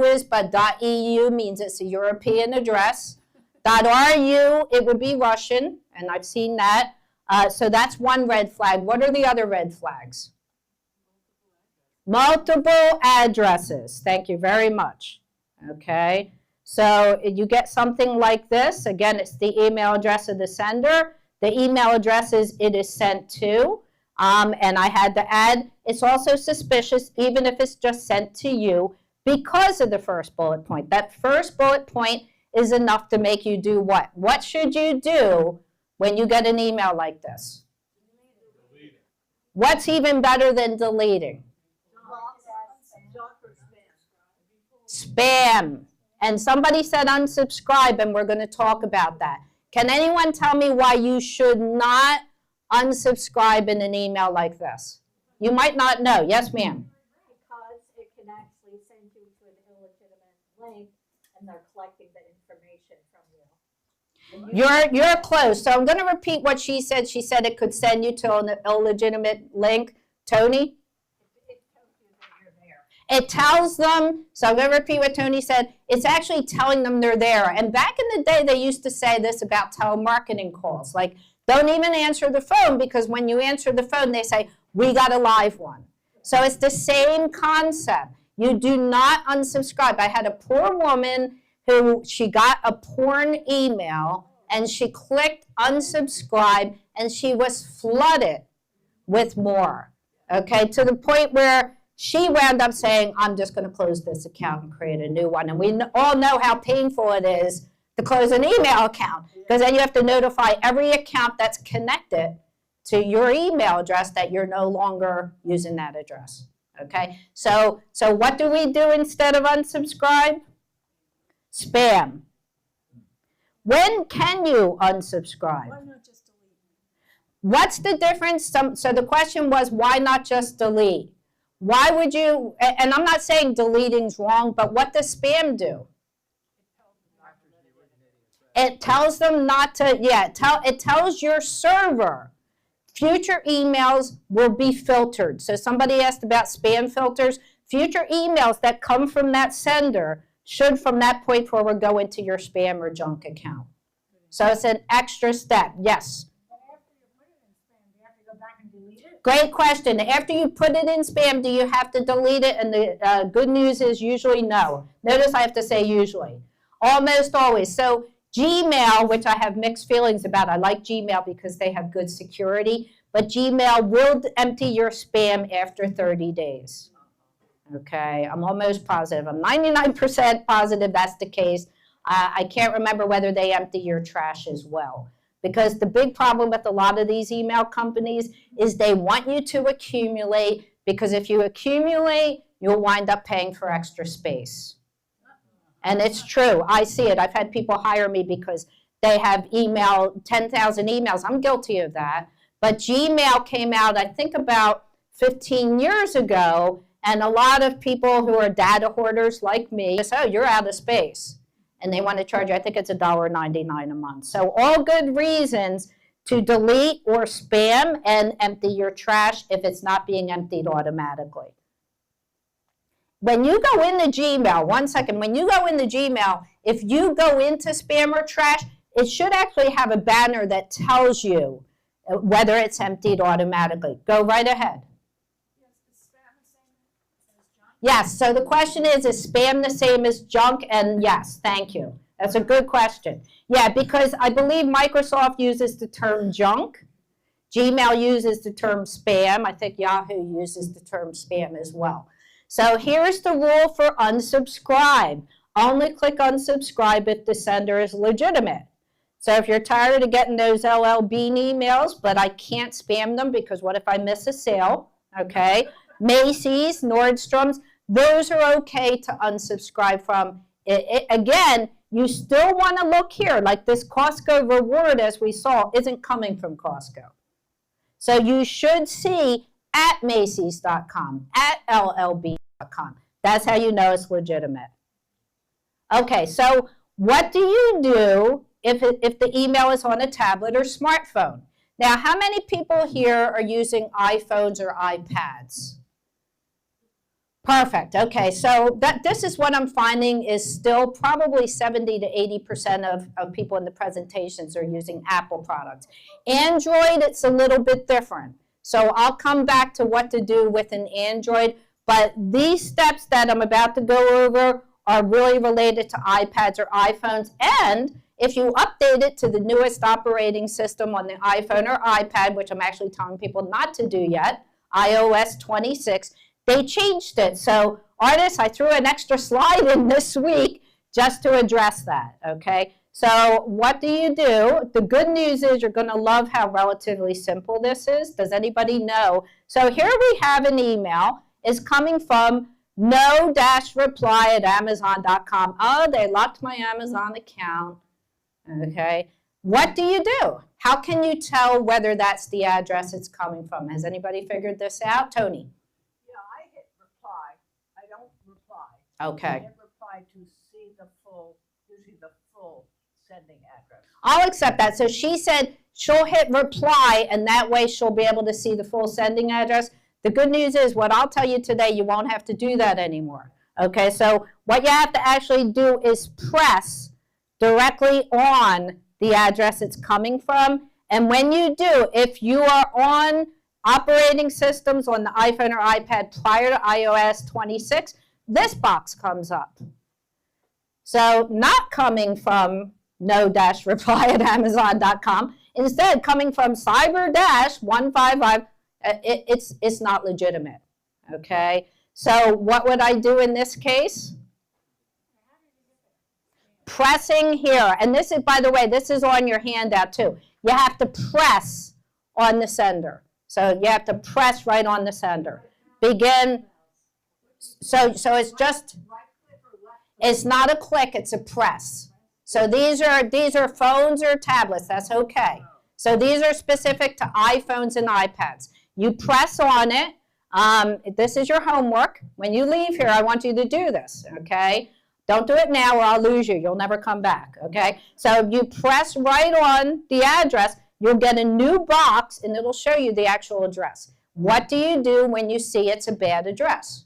is, but .eu means it's a European address. .ru, it would be Russian, and I've seen that. So that's one red flag. What are the other red flags? Multiple addresses. Thank you very much. Okay, so you get something like this. Again, it's the email address of the sender. The email addresses it is sent to. And I had to add, it's also suspicious even if it's just sent to you because of the first bullet point. That first bullet point is enough to make you do what? What should you do when you get an email like this? What's even better than deleting? Spam. And somebody said unsubscribe, and we're going to talk about that. Can anyone tell me why you should not unsubscribe in an email like this? You might not know. Yes, ma'am. Because it can actually send you to an illegitimate link, and they're collecting the information from you. You're close. So I'm going to repeat what she said. She said it could send you to an illegitimate link. Tony? It tells them, so I'm going to repeat what Tony said, it's actually telling them they're there. And back in the day, they used to say this about telemarketing calls, like, don't even answer the phone, because when you answer the phone, they say, we got a live one. So it's the same concept. You do not unsubscribe. I had a poor woman who, she got a porn email, and she clicked unsubscribe, and she was flooded with more, okay, to the point where she wound up saying, I'm just going to close this account and create a new one. And we all know how painful it is to close an email account, because then you have to notify every account that's connected to your email address that you're no longer using that address. Okay? So what do we do instead of unsubscribe? Spam. When can you unsubscribe? Why not just delete? What's the difference? So the question was, why not just delete? Why would you, and I'm not saying deleting's wrong, but what does spam do? It tells them not to, it tells your server future emails will be filtered. So somebody asked about spam filters. Future emails that come from that sender should from that point forward go into your spam or junk account. So it's an extra step, yes. Great question. After you put it in spam, do you have to delete it? And the good news is usually no. Notice I have to say usually. Almost always. So Gmail, which I have mixed feelings about. I like Gmail because they have good security. But Gmail will empty your spam after 30 days. Okay, I'm almost positive. I'm 99% positive that's the case. I can't remember whether they empty your trash as well. Because the big problem with a lot of these email companies is they want you to accumulate, because if you accumulate, you'll wind up paying for extra space. And it's true. I see it. I've had people hire me because they have 10,000 emails. I'm guilty of that. But Gmail came out, I think, about 15 years ago, and a lot of people who are data hoarders like me say, oh, you're out of space. And they want to charge you, I think it's $1.99 a month. So all good reasons to delete or spam and empty your trash if it's not being emptied automatically. When you go into Gmail, one second, when you go into Gmail, if you go into spam or trash, it should actually have a banner that tells you whether it's emptied automatically. Go right ahead. Yes, so the question is spam the same as junk? And yes, thank you. That's a good question. Yeah, because I believe Microsoft uses the term junk. Gmail uses the term spam. I think Yahoo uses the term spam as well. So here's the rule for unsubscribe. Only click unsubscribe if the sender is legitimate. So if you're tired of getting those LL Bean emails, but I can't spam them because what if I miss a sale, okay? Macy's, Nordstrom's, those are okay to unsubscribe from. Again, you still want to look here, like this Costco reward, as we saw, isn't coming from Costco. So you should see at Macy's.com, at LLB.com. That's how you know it's legitimate. Okay, so what do you do if the email is on a tablet or smartphone? Now, how many people here are using iPhones or iPads? Perfect. Okay, so this is what I'm finding is still probably 70 to 80% of people in the presentations are using Apple products. Android, it's a little bit different. So I'll come back to what to do with an Android, but these steps that I'm about to go over are really related to iPads or iPhones. And if you update it to the newest operating system on the iPhone or iPad, which I'm actually telling people not to do yet, iOS 26, they changed it. So artists, I threw an extra slide in this week just to address that, okay? So what do? The good news is you're going to love how relatively simple this is. Does anybody know? So here we have an email. It's coming from no-reply@amazon.com. Oh, they locked my Amazon account, okay? What do? How can you tell whether that's the address it's coming from? Has anybody figured this out? Tony? Yeah, I hit reply. I don't reply. Okay. I hit reply to see the full, usually the full sending address. I'll accept that. So she said she'll hit reply, and that way she'll be able to see the full sending address. The good news is what I'll tell you today, you won't have to do that anymore. Okay, so what you have to actually do is press directly on the address it's coming from. And when you do, if you are on operating systems on the iPhone or iPad prior to iOS 26, this box comes up. So not coming from no-reply@amazon.com, instead coming from cyber-155, it's not legitimate, okay? So what would I do in this case? Pressing here, and this is, by the way, this is on your handout too. You have to press on the sender. So you have to press right on the sender. Begin, so it's just, it's not a click, it's a press. So these are phones or tablets, that's okay. So these are specific to iPhones and iPads. You press on it. This is your homework. When you leave here, I want you to do this, okay? Don't do it now or I'll lose you. You'll never come back, okay? So you press right on the address. You'll get a new box, and it'll show you the actual address. What do you do when you see it's a bad address?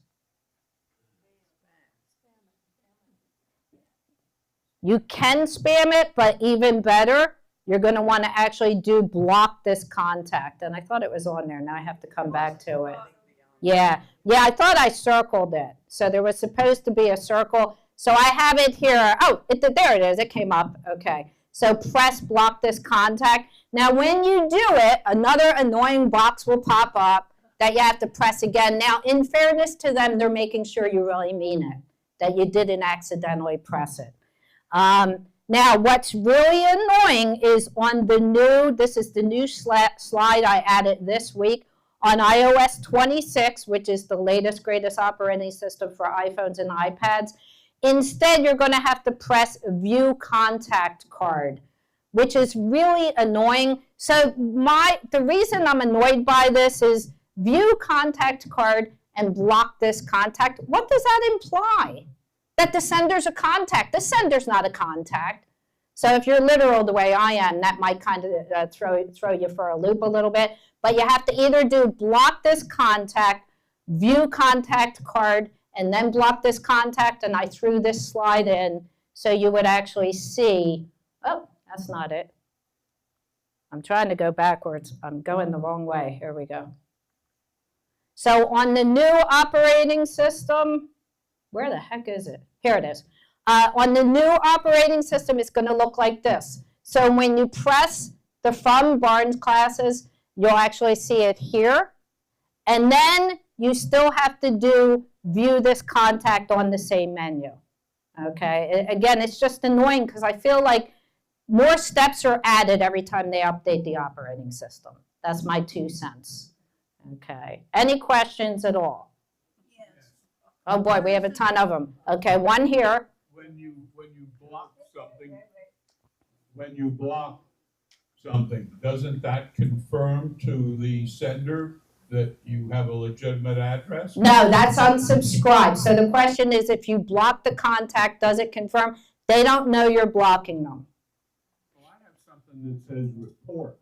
You can spam it, but even better, you're going to want to actually do block this contact. And I thought it was on there. Now I have to come back to it. Yeah, I thought I circled it. So there was supposed to be a circle. So I have it here. Oh, there it is. It came up. Okay. So press block this contact. Now when you do it, another annoying box will pop up that you have to press again. Now, in fairness to them, they're making sure you really mean it, that you didn't accidentally press it. Now, what's really annoying is on the new, this is the new slide I added this week, on iOS 26, which is the latest, greatest operating system for iPhones and iPads. Instead, you're going to have to press View Contact Card, which is really annoying. So the reason I'm annoyed by this is View Contact Card and block this contact. What does that imply? That the sender's a contact. The sender's not a contact. So if you're literal the way I am, that might kind of throw you for a loop a little bit. But you have to either do block this contact, view contact card, and then block this contact. And I threw this slide in so you would actually see, oh, that's not it. I'm trying to go backwards. I'm going the wrong way. Here we go. So on the new operating system, where the heck is it? Here it is. On the new operating system, it's going to look like this. So when you press the From Barnes classes, you'll actually see it here. And then you still have to do view this contact on the same menu. Okay, again, it's just annoying because I feel like more steps are added every time they update the operating system. That's my 2 cents. Okay, any questions at all? Yes. Oh boy, we have a ton of them. Okay, one here. When you block something, doesn't that confirm to the sender that you have a legitimate address? No, that's unsubscribed. So the question is, if you block the contact, does it confirm? They don't know you're blocking them. Well, I have something that says report.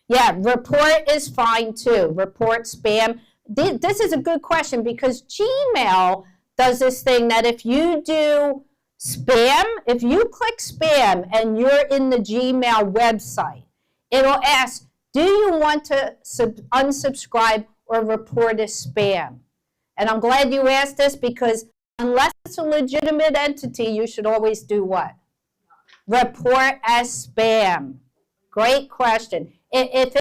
Yeah, report is fine too. Report spam. This is a good question because Gmail does this thing that if you do spam, if you click spam and you're in the Gmail website, it'll ask, do you want to unsubscribe or report as spam? And I'm glad you asked this because unless it's a legitimate entity, you should always do what? Report as spam. Great question. If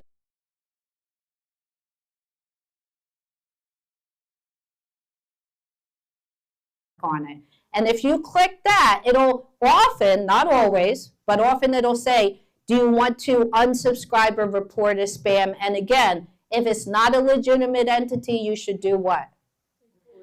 on it. And if you click that, it'll often, not always, but often it'll say, do you want to unsubscribe or report as spam? And again, if it's not a legitimate entity, you should do what?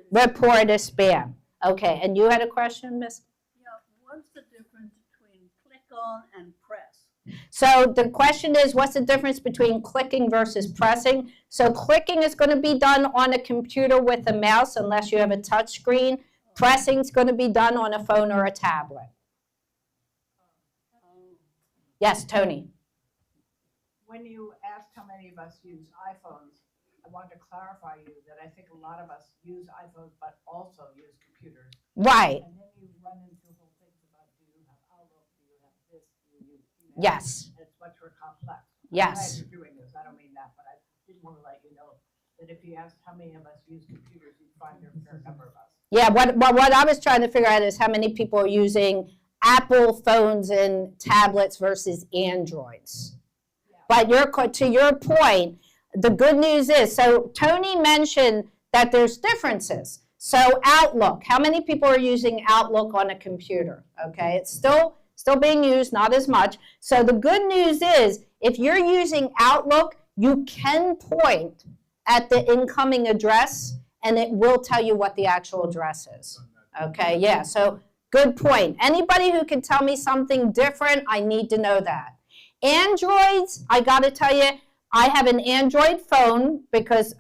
Report as spam. Okay, and you had a question, Miss? Yeah, what's the difference between click on and press? So the question is, what's the difference between clicking versus pressing? So clicking is going to be done on a computer with a mouse unless you have a touch screen. Pressing is going to be done on a phone or a tablet. Yes, Tony. When you asked how many of us use iPhones, I wanted to clarify you that I think a lot of us use iPhones but also use computers. Right. And then you run into whole things about do you have Outlook, do you have this, do you use email? Yes. It's much more complex. Yes. I'm glad you're doing this. I don't mean that, but I did want to let you know that if you asked how many of us use computers, you'd find there are a fair number of us. Yeah, what I was trying to figure out is how many people are using Apple phones and tablets versus Androids. But to your point, the good news is, so Tony mentioned that there's differences. So Outlook, how many people are using Outlook on a computer? Okay, it's still being used, not as much. So the good news is, if you're using Outlook, you can point at the incoming address and it will tell you what the actual address is. Okay, yeah, so good point. Anybody who can tell me something different, I need to know that. Androids, I gotta tell you, I have an Android phone because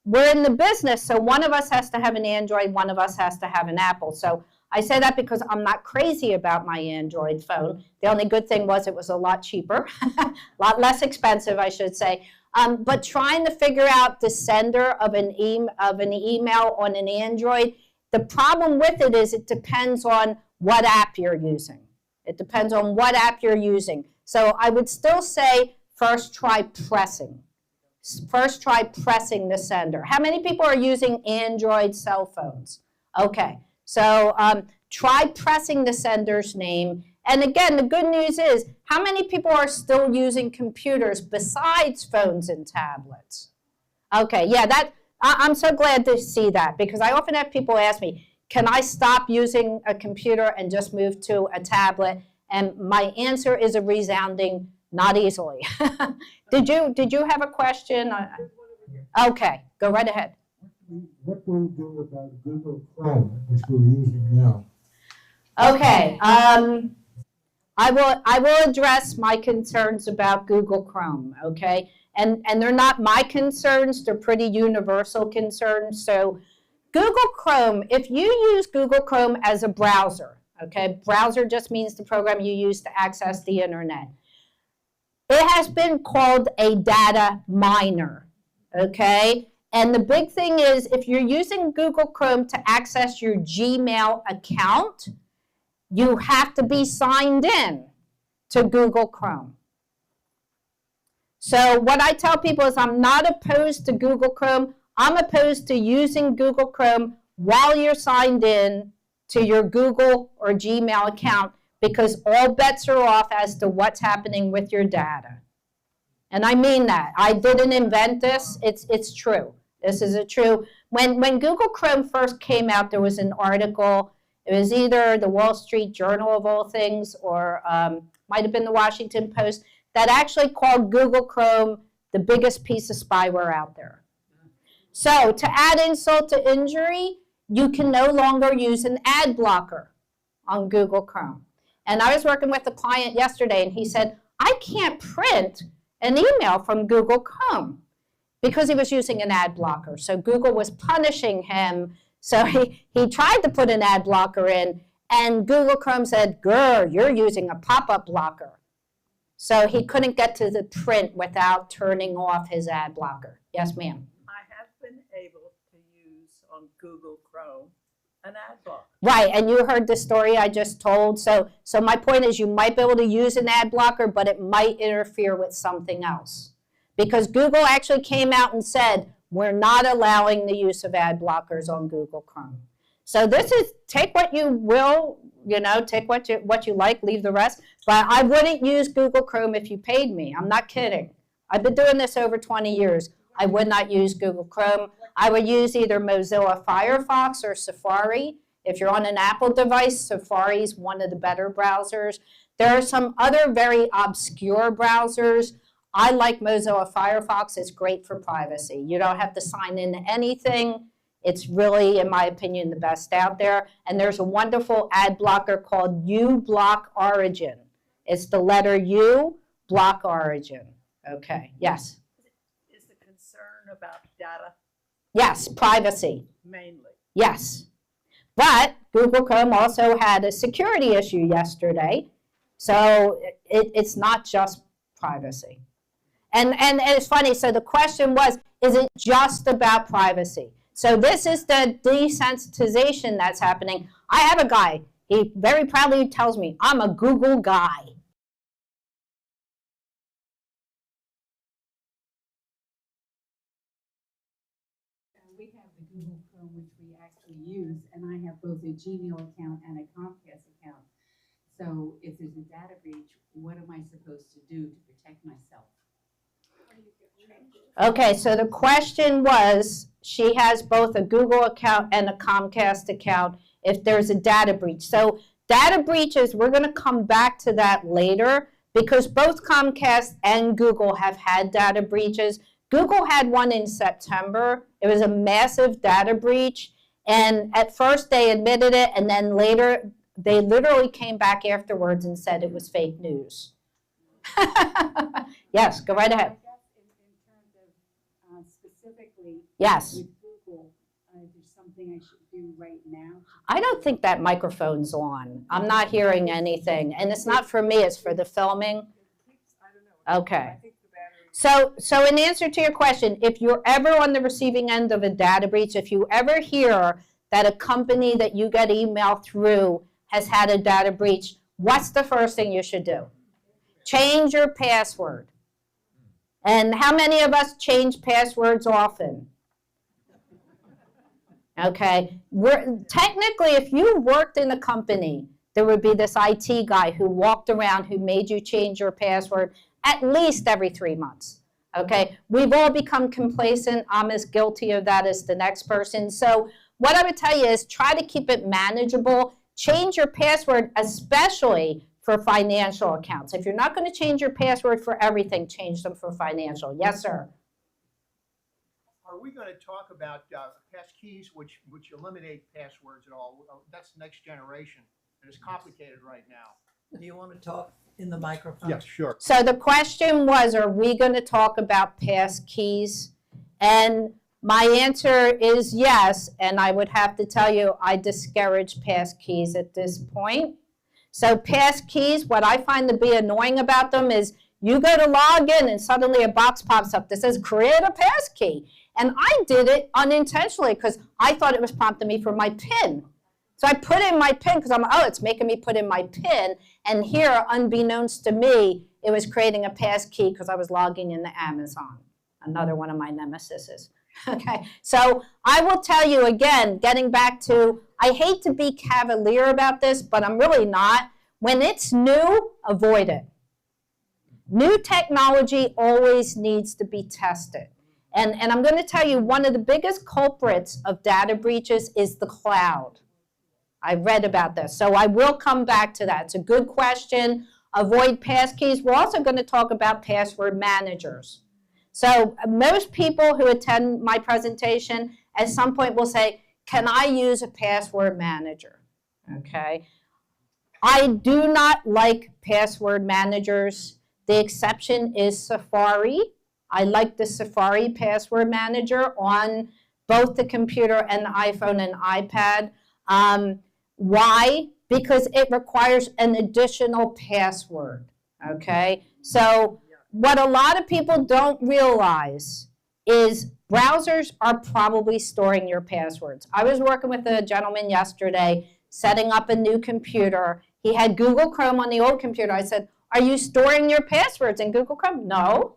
we're in the business, so one of us has to have an Android, one of us has to have an Apple. So I say that because I'm not crazy about my Android phone. The only good thing was it was a lot cheaper, a lot less expensive, I should say. But trying to figure out the sender of an email on an Android, the problem with it is it depends on what app you're using. It depends on what app you're using. So I would still say first try pressing. First try pressing the sender. How many people are using Android cell phones? Okay, so try pressing the sender's name. And again, the good news is, how many people are still using computers besides phones and tablets? Okay, yeah, I'm so glad to see that because I often have people ask me, can I stop using a computer and just move to a tablet? And my answer is a resounding not easily. Did you have a question? Okay, go right ahead. What do we do about Google Chrome, which we're using now? Okay, I will address my concerns about Google Chrome, okay? And they're not my concerns, they're pretty universal concerns. So Google Chrome, if you use Google Chrome as a browser, okay, browser just means the program you use to access the internet. It has been called a data miner, okay? And the big thing is if you're using Google Chrome to access your Gmail account, you have to be signed in to Google Chrome. So what I tell people is I'm not opposed to Google Chrome. I'm opposed to using Google Chrome while you're signed in to your Google or Gmail account because all bets are off as to what's happening with your data. And I mean that. I didn't invent this. It's true. This is a true. When Google Chrome first came out, there was an article. It was either the Wall Street Journal of all things or might have been the Washington Post that actually called Google Chrome the biggest piece of spyware out there. So to add insult to injury, you can no longer use an ad blocker on Google Chrome. And I was working with a client yesterday and he said, I can't print an email from Google Chrome because he was using an ad blocker. So Google was punishing him. So he tried to put an ad blocker in and Google Chrome said, grr, you're using a pop-up blocker. So he couldn't get to the print without turning off his ad blocker. Yes, ma'am. I have been able to use on Google Chrome an ad blocker. Right, and you heard the story I just told. So my point is you might be able to use an ad blocker, but it might interfere with something else. Because Google actually came out and said, we're not allowing the use of ad blockers on Google Chrome. So this is, take what you will, take what you like, leave the rest. But I wouldn't use Google Chrome if you paid me. I'm not kidding. I've been doing this over 20 years. I would not use Google Chrome. I would use either Mozilla Firefox or Safari. If you're on an Apple device, Safari is one of the better browsers. There are some other very obscure browsers. I like Mozilla Firefox. It's great for privacy. You don't have to sign into anything. It's really, in my opinion, the best out there. And there's a wonderful ad blocker called uBlock Origin. It's the letter U, block origin. Okay, yes. Is the concern about data Yes, privacy. mainly? Yes. But Google Chrome also had a security issue yesterday. So it's not just privacy. And it's funny, so the question was, is it just about privacy? So this is the desensitization that's happening. I have a guy, he very proudly tells me, I'm a Google guy. We have the Google Chrome, which we actually use, and I have both a Gmail account and a Comcast account. So if there's a data breach, what am I supposed to do to protect myself? Okay, so the question was, she has both a Google account and a Comcast account if there's a data breach. So data breaches, we're going to come back to that later because both Comcast and Google have had data breaches. Google had one in September. It was a massive data breach. And at first they admitted it, and then later they literally came back afterwards and said it was fake news. Yes, go right ahead. Specifically, Yes. with Google, there's something I should do right now. I don't think that microphone's on. I'm not hearing anything. And it's not for me, it's for the filming. Okay. So in answer to your question, if you're ever on the receiving end of a data breach, if you ever hear that a company that you get email through has had a data breach, what's the first thing you should do? Change your password. And how many of us change passwords often? Okay, technically, if you worked in a company, there would be this IT guy who walked around who made you change your password at least every 3 months. Okay, we've all become complacent. I'm as guilty of that as the next person. So what I would tell you is try to keep it manageable. Change your password, especially for financial accounts. If you're not going to change your password for everything, change them for financial. Yes, sir. Are we going to talk about passkeys, which eliminate passwords at all? That's the next generation, and it's complicated right now. Do you want to talk in the microphone? Yes, sure. So the question was, are we going to talk about passkeys? And my answer is yes, and I would have to tell you I discourage passkeys at this point. So passkeys, what I find to be annoying about them is you go to log in and suddenly a box pops up that says create a passkey. And I did it unintentionally because I thought it was prompting me for my PIN. So I put in my PIN because I'm like, oh, it's making me put in my PIN. And here, unbeknownst to me, it was creating a passkey because I was logging into Amazon, another one of my nemesises. Okay, so I will tell you again, getting back to, I hate to be cavalier about this, but I'm really not. When it's new, avoid it. New technology always needs to be tested. And I'm going to tell you, one of the biggest culprits of data breaches is the cloud. I read about this, so I will come back to that. It's a good question. Avoid passkeys. We're also going to talk about password managers. So most people who attend my presentation at some point will say, can I use a password manager? Okay. I do not like password managers. The exception is Safari. I like the Safari password manager on both the computer and the iPhone and iPad. Why? Because it requires an additional password. okay? So what a lot of people don't realize is browsers are probably storing your passwords. I was working with a gentleman yesterday setting up a new computer. He had Google Chrome on the old computer. I said, are you storing your passwords in Google Chrome? No.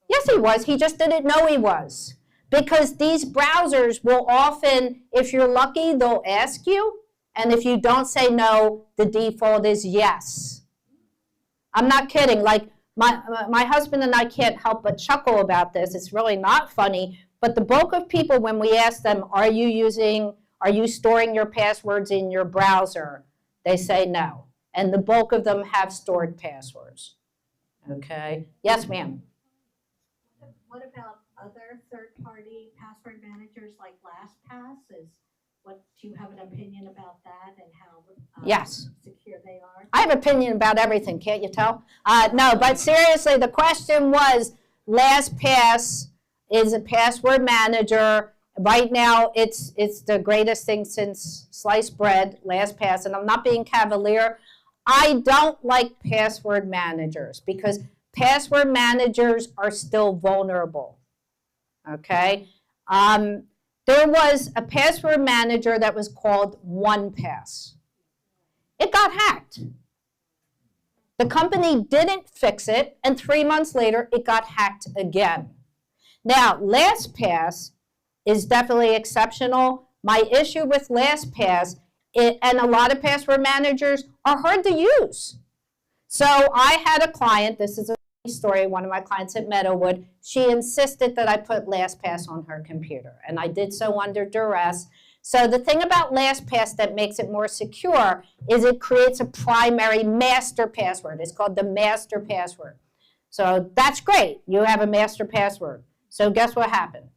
Yes, he was. He just didn't know he was. Because these browsers will often, if you're lucky, they'll ask you. And if you don't say no, the default is yes. I'm not kidding. Like, my husband and I can't help but chuckle about this. It's really not funny. But the bulk of people, when we ask them, are you storing your passwords in your browser? They say no. And the bulk of them have stored passwords. Okay? Yes, ma'am. What about other third-party password managers like LastPass? Do you have an opinion about that and how Yes. secure they are? I have an opinion about everything, can't you tell? No, but seriously, the question was, LastPass is a password manager. Right now, it's the greatest thing since sliced bread, LastPass, and I'm not being cavalier. I don't like password managers because password managers are still vulnerable, okay? There was a password manager that was called OnePass. It got hacked. The company didn't fix it, and 3 months later, it got hacked again. Now, LastPass is definitely exceptional. My issue with LastPass, and a lot of password managers, are hard to use. So I had a client, this is a story, one of my clients at Meadowood, she insisted that I put LastPass on her computer, and I did so under duress. So the thing about LastPass that makes it more secure is it creates a primary master password. It's called the master password. So that's great. You have a master password. So guess what happened?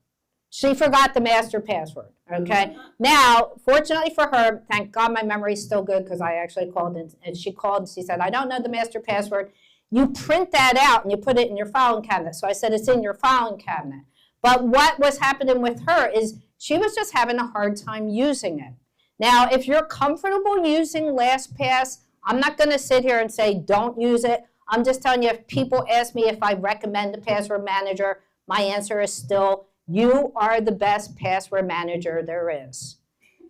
She forgot the master password, okay? Now, fortunately for her, thank God my memory's still good because I actually called and she called and she said, I don't know the master password. You print that out and you put it in your filing cabinet. So I said, it's in your filing cabinet. But what was happening with her is she was just having a hard time using it. Now, if you're comfortable using LastPass, I'm not going to sit here and say don't use it. I'm just telling you, if people ask me if I recommend a password manager, my answer is still, you are the best password manager there is.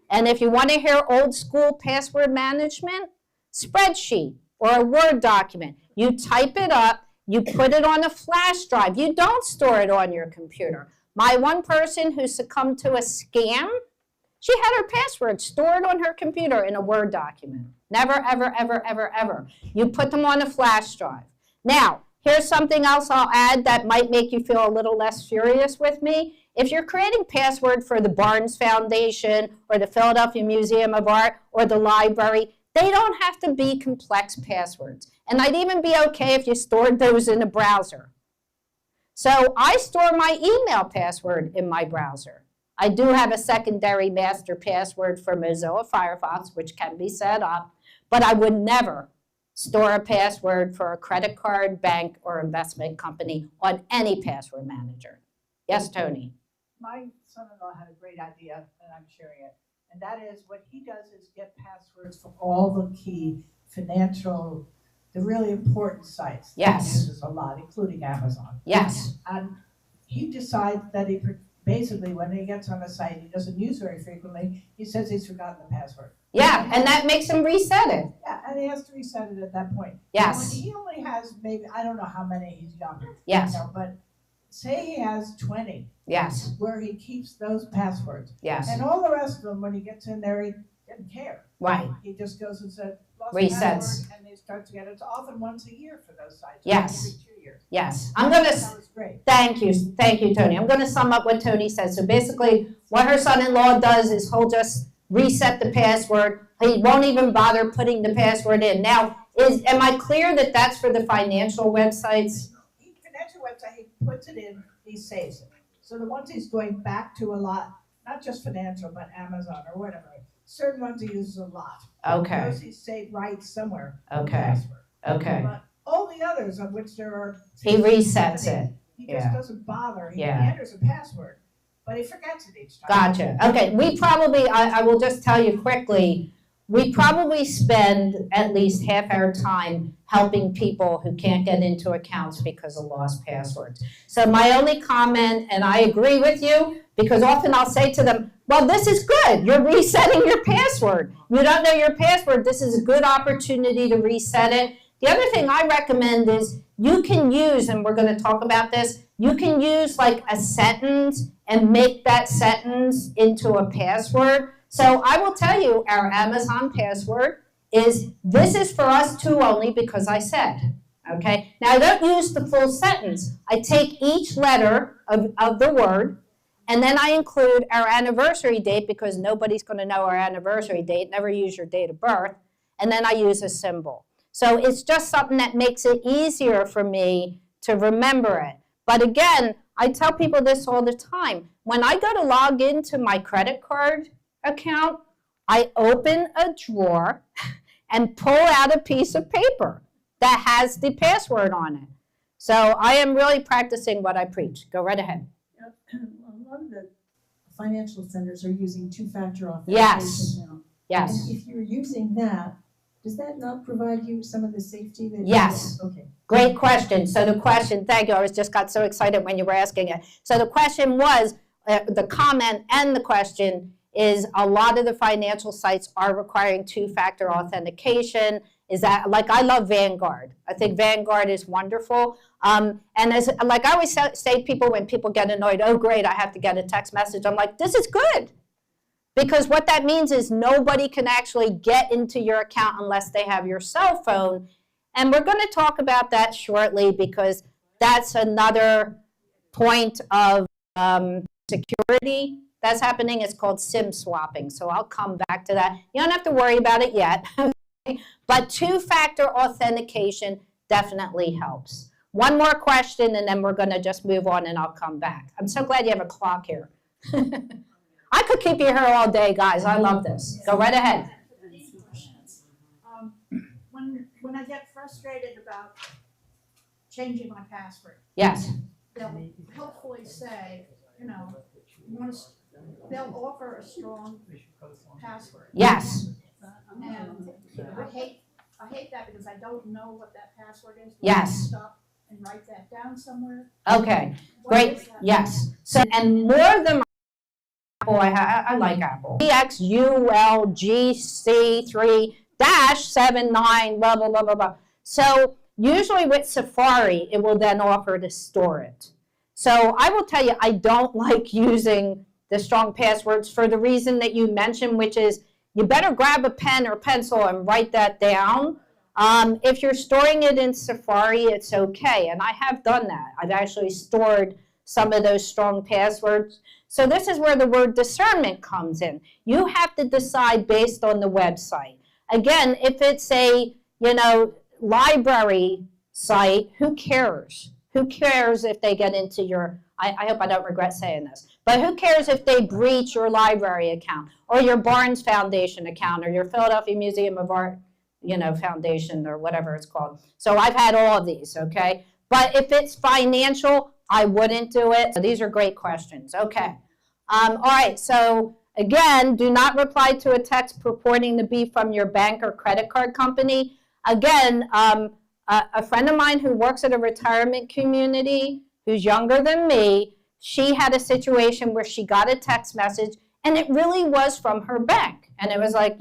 And if you want to hear old school password management, spreadsheet or a Word document. You type it up, you put it on a flash drive. You don't store it on your computer. My one person who succumbed to a scam, she had her password stored on her computer in a Word document. Never, ever, ever, ever, ever. You put them on a flash drive. Now, here's something else I'll add that might make you feel a little less furious with me. If you're creating password for the Barnes Foundation or the Philadelphia Museum of Art or the library, they don't have to be complex passwords. And I'd even be okay if you stored those in a browser. So I store my email password in my browser. I do have a secondary master password for Mozilla Firefox, which can be set up, but I would never store a password for a credit card, bank, or investment company on any password manager. Yes, Tony? My son-in-law had a great idea, and I'm sharing it. And that is, what he does is get passwords for all the key financial, the really important sites. Yes. He uses a lot, including Amazon. Yes. And he decides that he, basically, when he gets on a site he doesn't use very frequently, he says he's forgotten the password. Yeah, and that makes him reset it. Yeah, and he has to reset it at that point. Yes. He only has maybe, I don't know how many he's younger. Yes. You know, but say he has 20. Yes. Where he keeps those passwords. Yes. And all the rest of them, when he gets in there, he doesn't care. Right. He just goes and says, lost Resets. the password, and he starts again. It's often once a year for those sites. Yes. Every 2 years. Yes. I'm going to, That was great. thank you, Tony. I'm going to sum up what Tony said. So basically, what her son-in-law does is he'll just reset the password. He won't even bother putting the password in. Now, am I clear that that's for the financial websites? Financial website, he puts it in, he saves it. So the ones he's going back to a lot, not just financial, but Amazon or whatever, certain ones he uses a lot. Okay. Those he saved right somewhere. Okay. Password. Okay. But all the others, of which there are. He resets 70, it. He Yeah. just doesn't bother. He Yeah. enters a password, but he forgets it each time. Gotcha. Okay, we probably, I will just tell you quickly, we probably spend at least half our time helping people who can't get into accounts because of lost passwords. So my only comment, and I agree with you, because often I'll say to them, well, this is good. You're resetting your password. You don't know your password. This is a good opportunity to reset it. The other thing I recommend is you can use, and we're going to talk about this, you can use like a sentence and make that sentence into a password. So I will tell you, our Amazon password is, this is for us two only because I said, okay? Now I don't use the full sentence. I take each letter of the word, and then I include our anniversary date because nobody's going to know our anniversary date. Never use your date of birth. And then I use a symbol. So it's just something that makes it easier for me to remember it. But again, I tell people this all the time. When I go to log into my credit card account, I open a drawer and pull out a piece of paper that has the password on it. So I am really practicing what I preach. Go right ahead. A lot of the financial centers are using two-factor authentication Yes. now. Yes. And if you're using that, does that not provide you some of the safety that? Yes. Okay. Great question. So the question, thank you, I just got so excited when you were asking it. So the question was, the comment and the question is, a lot of the financial sites are requiring two-factor authentication. Is that, like, I love Vanguard. I think Vanguard is wonderful. And as, like I always say to people when people get annoyed, oh great, I have to get a text message. I'm like, this is good. Because what that means is nobody can actually get into your account unless they have your cell phone. And we're going to talk about that shortly because that's another point of security that's happening. It's called SIM swapping. So I'll come back to that. You don't have to worry about it yet. But two-factor authentication definitely helps. One more question and then we're going to just move on and I'll come back. I'm so glad you have a clock here. I could keep you here all day, guys. I love this. Go right ahead. When I get frustrated about changing my password, Yes. they'll helpfully say, you know, they'll offer a strong password. Yes. And I hate that because I don't know what that password is. Yes. Stop and write that down somewhere. Okay. Great. Yes. So, and more of them are Apple. I like Apple. EXULGC3-79, blah, blah, blah, blah, blah. So usually with Safari, it will then offer to store it. So I will tell you, I don't like using the strong passwords for the reason that you mentioned, which is you better grab a pen or pencil and write that down. If you're storing it in Safari, it's okay. And I have done that. I've actually stored some of those strong passwords. So this is where the word discernment comes in. You have to decide based on the website. Again, if it's a, library site, who cares? Who cares if they get into your, I hope I don't regret saying this, but who cares if they breach your library account or your Barnes Foundation account or your Philadelphia Museum of Art, foundation or whatever it's called. So I've had all of these, okay? But if it's financial, I wouldn't do it. So these are great questions. Okay. All right. So again, do not reply to a text purporting to be from your bank or credit card company. Again, a friend of mine who works at a retirement community who's younger than me, she had a situation where she got a text message and it really was from her bank. And it was like,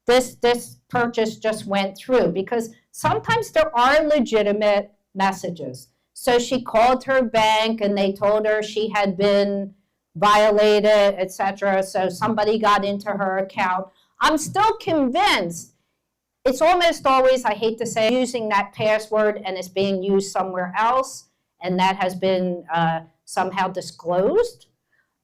this purchase just went through, because sometimes there are legitimate messages. So she called her bank and they told her she had been violated, etc. So somebody got into her account. I'm still convinced it's almost always, I hate to say, using that password and it's being used somewhere else, and that has been somehow disclosed.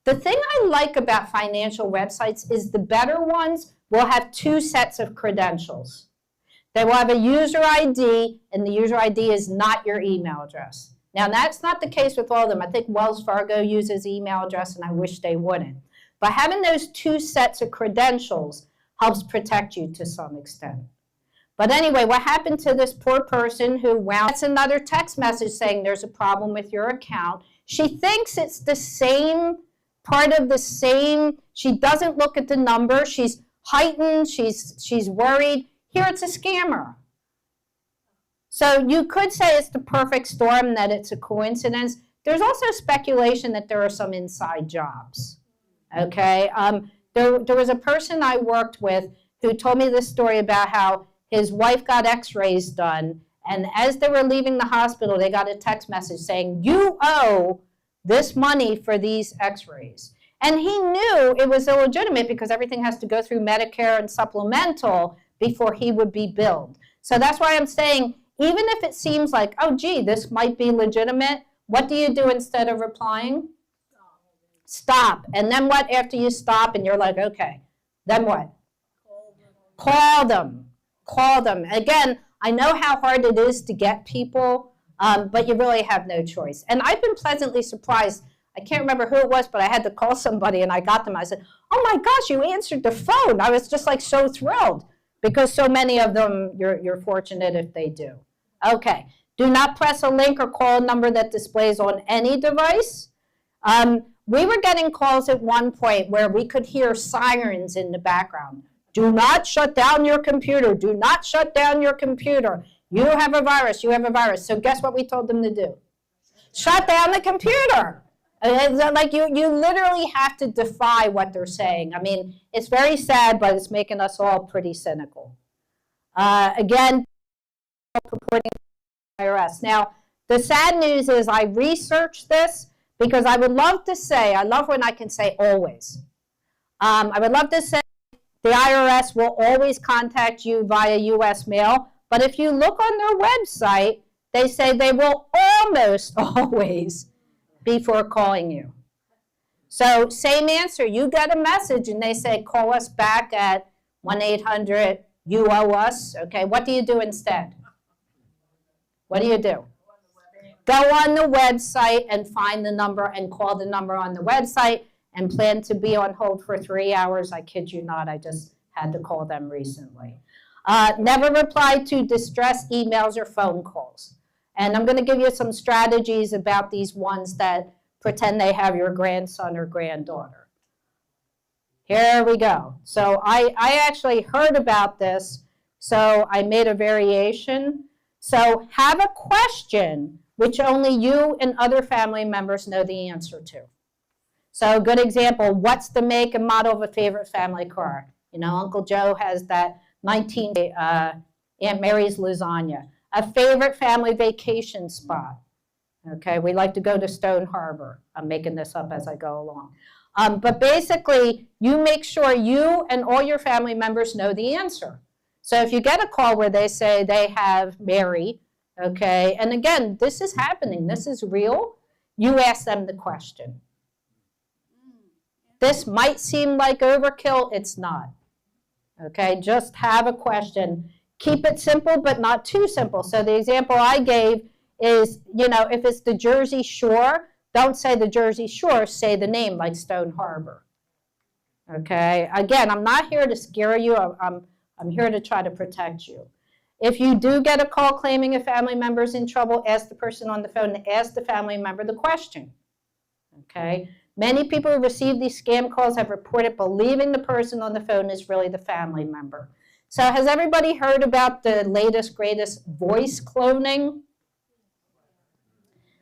The thing I like about financial websites is the better ones will have two sets of credentials. They will have a user ID, and the user ID is not your email address. Now, that's not the case with all of them. I think Wells Fargo uses email address, and I wish they wouldn't. But having those two sets of credentials helps protect you to some extent. But anyway, what happened to this poor person who that's another text message saying there's a problem with your account. She thinks it's the same, part of the same. She doesn't look at the number. She's heightened, she's worried. Here it's a scammer. So you could say it's the perfect storm, that it's a coincidence. There's also speculation that there are some inside jobs, okay? There was a person I worked with who told me this story about how his wife got x-rays done, and as they were leaving the hospital, they got a text message saying, you owe this money for these x-rays. And he knew it was illegitimate because everything has to go through Medicare and supplemental before he would be billed. So that's why I'm saying, even if it seems like, oh, gee, this might be legitimate, what do you do instead of replying? Stop. And then what after you stop and you're like, okay, then what? Call them. Call them. Again, I know how hard it is to get people, but you really have no choice. And I've been pleasantly surprised. I can't remember who it was, but I had to call somebody and I got them. I said, oh my gosh, you answered the phone. I was just like so thrilled because so many of them, you're fortunate if they do. Okay, do not press a link or call a number that displays on any device. We were getting calls at one point where we could hear sirens in the background. Do not shut down your computer. Do not shut down your computer. You have a virus. You have a virus. So guess what we told them to do? Shut down the computer. Like you literally have to defy what they're saying. I mean, it's very sad, but it's making us all pretty cynical. Again, purporting to IRS. Now, the sad news is I researched this because I would love to say, I love when I can say always. I would love to say the IRS will always contact you via U.S. mail, but if you look on their website, they say they will almost always before calling you. So same answer, you get a message and they say call us back at 1-800 you owe us. Okay, what do you do instead? What do you do? Go on the website and find the number and call the number on the website and plan to be on hold for 3 hours. I kid you not, I just had to call them recently. Never reply to distress emails or phone calls. And I'm going to give you some strategies about these ones that pretend they have your grandson or granddaughter. Here we go. So I actually heard about this, so I made a variation. So have a question which only you and other family members know the answer to. So a good example, what's the make and model of a favorite family car? You know, Uncle Joe has that Aunt Mary's lasagna. A favorite family vacation spot. Okay, we like to go to Stone Harbor. I'm making this up as I go along. But basically, you make sure you and all your family members know the answer. So if you get a call where they say they have Mary, okay, and again, this is happening, this is real, you ask them the question. This might seem like overkill, it's not. Okay, just have a question. Keep it simple, but not too simple. So the example I gave is, you know, if it's the Jersey Shore, don't say the Jersey Shore, say the name like Stone Harbor. Okay, again, I'm not here to scare you, I'm here to try to protect you. If you do get a call claiming a family member's in trouble, ask the person on the phone to ask the family member the question. Okay, many people who receive these scam calls have reported believing the person on the phone is really the family member. So has everybody heard about the latest, greatest voice cloning?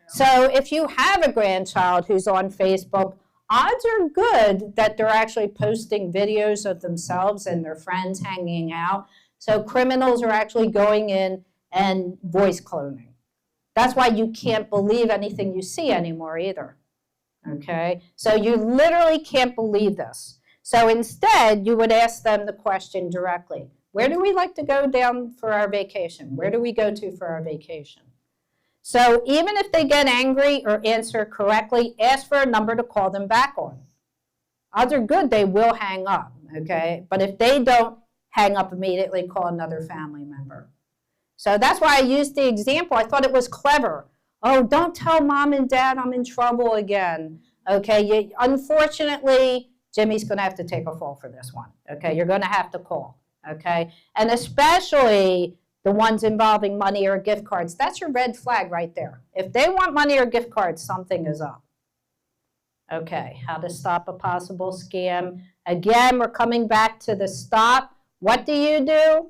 So if you have a grandchild who's on Facebook, odds are good that they're actually posting videos of themselves and their friends hanging out. So criminals are actually going in and voice cloning. That's why you can't believe anything you see anymore either. Okay? So you literally can't believe this. So instead, you would ask them the question directly. Where do we like to go down for our vacation? Where do we go to for our vacation? So even if they get angry or answer correctly, ask for a number to call them back on. Odds are good they will hang up, okay? But if they don't hang up immediately, call another family member. So that's why I used the example. I thought it was clever. Oh, don't tell mom and dad I'm in trouble again. Okay, unfortunately, Jimmy's going to have to take a fall for this one. Okay, you're going to have to call. Okay, and especially the ones involving money or gift cards, that's your red flag right there. If they want money or gift cards, something is up. Okay, how to stop a possible scam. Again, we're coming back to the stop. What do you do?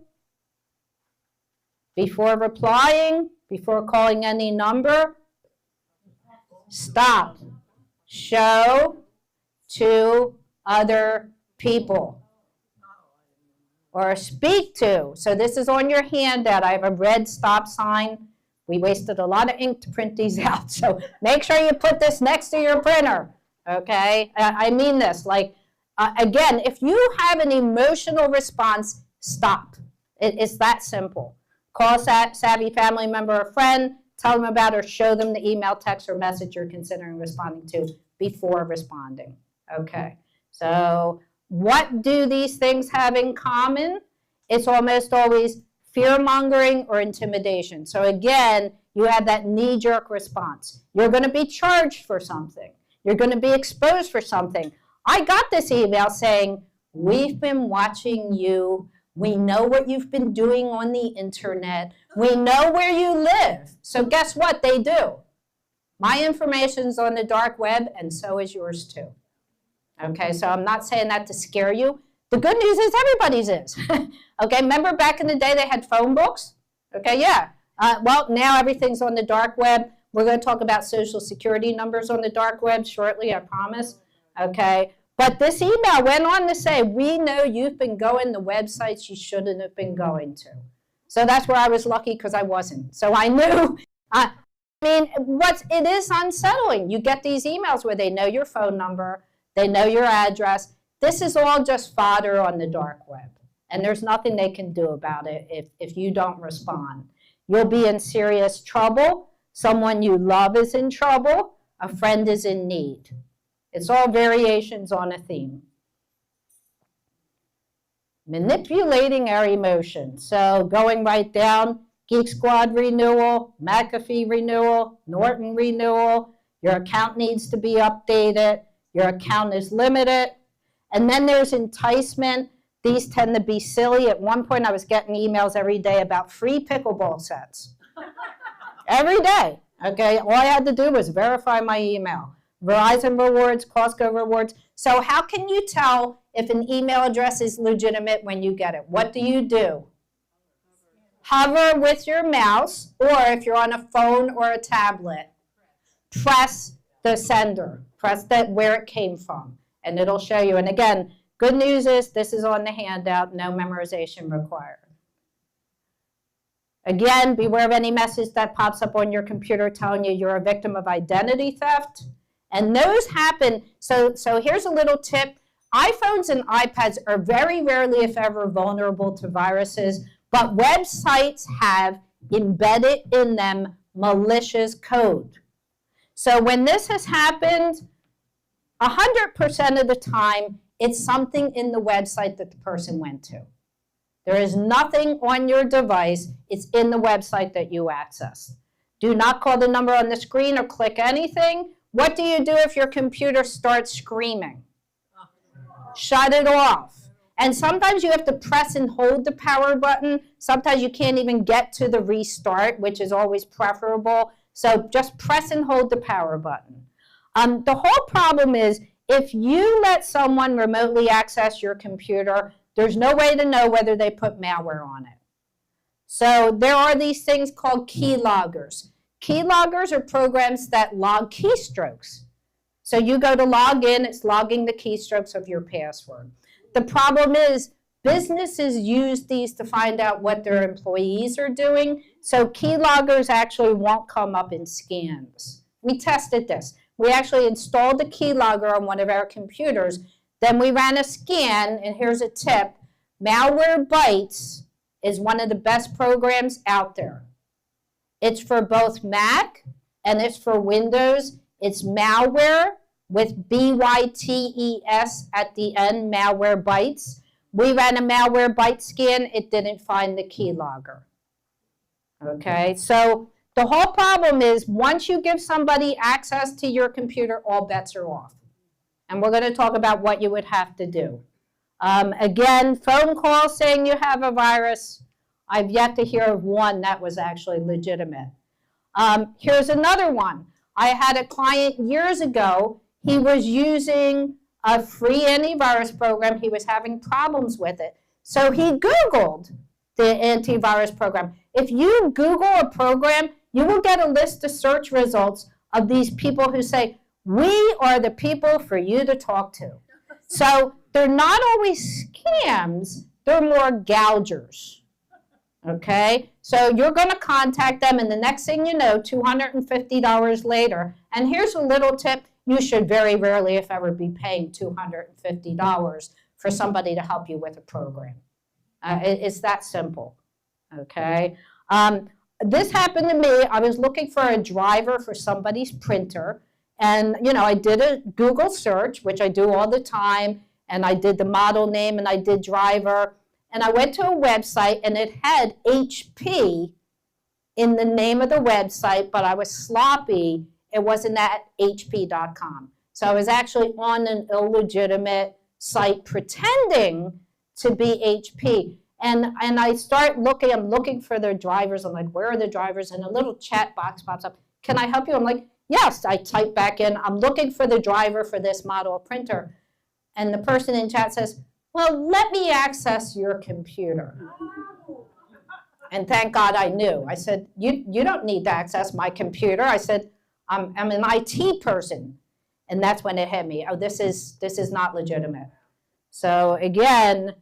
Before replying, before calling any number, stop. Show to other people. Or speak to. So this is on your handout. I have a red stop sign. We wasted a lot of ink to print these out. So make sure you put this next to your printer. Okay? I mean this. Like, again, if you have an emotional response, stop. It's that simple. Call a savvy family member or friend, tell them about or show them the email, text, or message you're considering responding to before responding. Okay, so what do these things have in common? It's almost always fear-mongering or intimidation. So again, you have that knee-jerk response. You're going to be charged for something. You're going to be exposed for something. I got this email saying, we've been watching you. We know what you've been doing on the internet. We know where you live. So guess what they do? My information's on the dark web, and so is yours too. Okay, so I'm not saying that to scare you. The good news is everybody's is. Okay, remember back in the day they had phone books? Okay, yeah. Well, now everything's on the dark web. We're going to talk about social security numbers on the dark web shortly, I promise. Okay, but this email went on to say, we know you've been going to websites you shouldn't have been going to. So that's where I was lucky because I wasn't. So I knew. I mean, it is unsettling. You get these emails where they know your phone number, they know your address. This is all just fodder on the dark web. And there's nothing they can do about it if you don't respond. You'll be in serious trouble. Someone you love is in trouble. A friend is in need. It's all variations on a theme. Manipulating our emotions. So going right down, Geek Squad renewal, McAfee renewal, Norton renewal. Your account needs to be updated. Your account is limited. And then there's enticement. These tend to be silly. At one point, I was getting emails every day about free pickleball sets. Every day. Okay, all I had to do was verify my email. Verizon rewards, Costco rewards. So how can you tell if an email address is legitimate when you get it? What do? Hover with your mouse, or if you're on a phone or a tablet, press the sender. Press that where it came from, and it'll show you. And again, good news is this is on the handout, no memorization required. Again, beware of any message that pops up on your computer telling you you're a victim of identity theft. And those happen, so here's a little tip. iPhones and iPads are very rarely, if ever, vulnerable to viruses, but websites have embedded in them malicious code. So when this has happened, 100% of the time, it's something in the website that the person went to. There is nothing on your device, it's in the website that you access. Do not call the number on the screen or click anything. What do you do if your computer starts screaming? Shut it off. And sometimes you have to press and hold the power button. Sometimes you can't even get to the restart, which is always preferable. So just press and hold the power button. The whole problem is if you let someone remotely access your computer, there's no way to know whether they put malware on it. So there are these things called keyloggers. Keyloggers are programs that log keystrokes. So you go to log in, it's logging the keystrokes of your password. The problem is businesses use these to find out what their employees are doing. So keyloggers actually won't come up in scans. We tested this. We actually installed the keylogger on one of our computers. Then we ran a scan, and here's a tip. Malwarebytes is one of the best programs out there. It's for both Mac and it's for Windows. It's malware with B-Y-T-E-S at the end, Malwarebytes. We ran a Malwarebytes scan. It didn't find the keylogger. Okay, so the whole problem is once you give somebody access to your computer, all bets are off. And we're going to talk about what you would have to do. Again, phone calls saying you have a virus. I've yet to hear of one that was actually legitimate. Here's another one. I had a client years ago. he was using a free antivirus program. He was having problems with it. So he Googled the antivirus program. If you Google a program, you will get a list of search results of these people who say, we are the people for you to talk to. So they're not always scams, they're more gougers. Okay? So you're going to contact them, and the next thing you know, $250 later. And here's a little tip. You should very rarely, if ever, be paying $250 for somebody to help you with a program. It's that simple. Okay? This happened to me. I was looking for a driver for somebody's printer. And, you know, I did a Google search, which I do all the time. And I did the model name, and I did driver. And I went to a website, and it had HP in the name of the website, but I was sloppy. It wasn't at hp.com. So I was actually on an illegitimate site pretending to be HP. And I start looking, I'm looking for their drivers. I'm like, where are the drivers? And a little chat box pops up. Can I help you? I'm like, yes. I type back in, I'm looking for the driver for this model of printer. And the person in chat says, well, let me access your computer. And thank God I knew. I said, you don't need to access my computer. I said, I'm an IT person. And that's when it hit me. Oh, this is not legitimate. So again,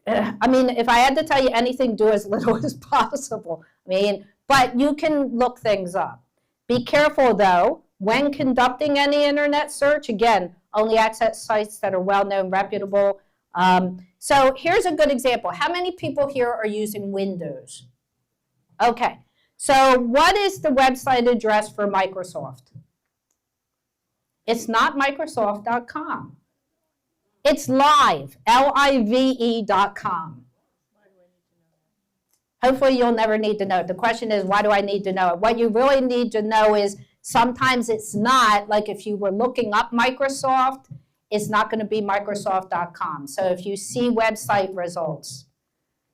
I mean, if I had to tell you anything, do as little as possible. I mean, but you can look things up. Be careful, though, when conducting any internet search. Again, only access sites that are well-known, reputable. So here's a good example. How many people here are using Windows? Okay, so what is the website address for Microsoft? It's not Microsoft.com. It's live, live.com. Hopefully you'll never need to know it. The question is, why do I need to know it? What you really need to know is sometimes it's not, like if you were looking up Microsoft, it's not going to be Microsoft.com. So if you see website results,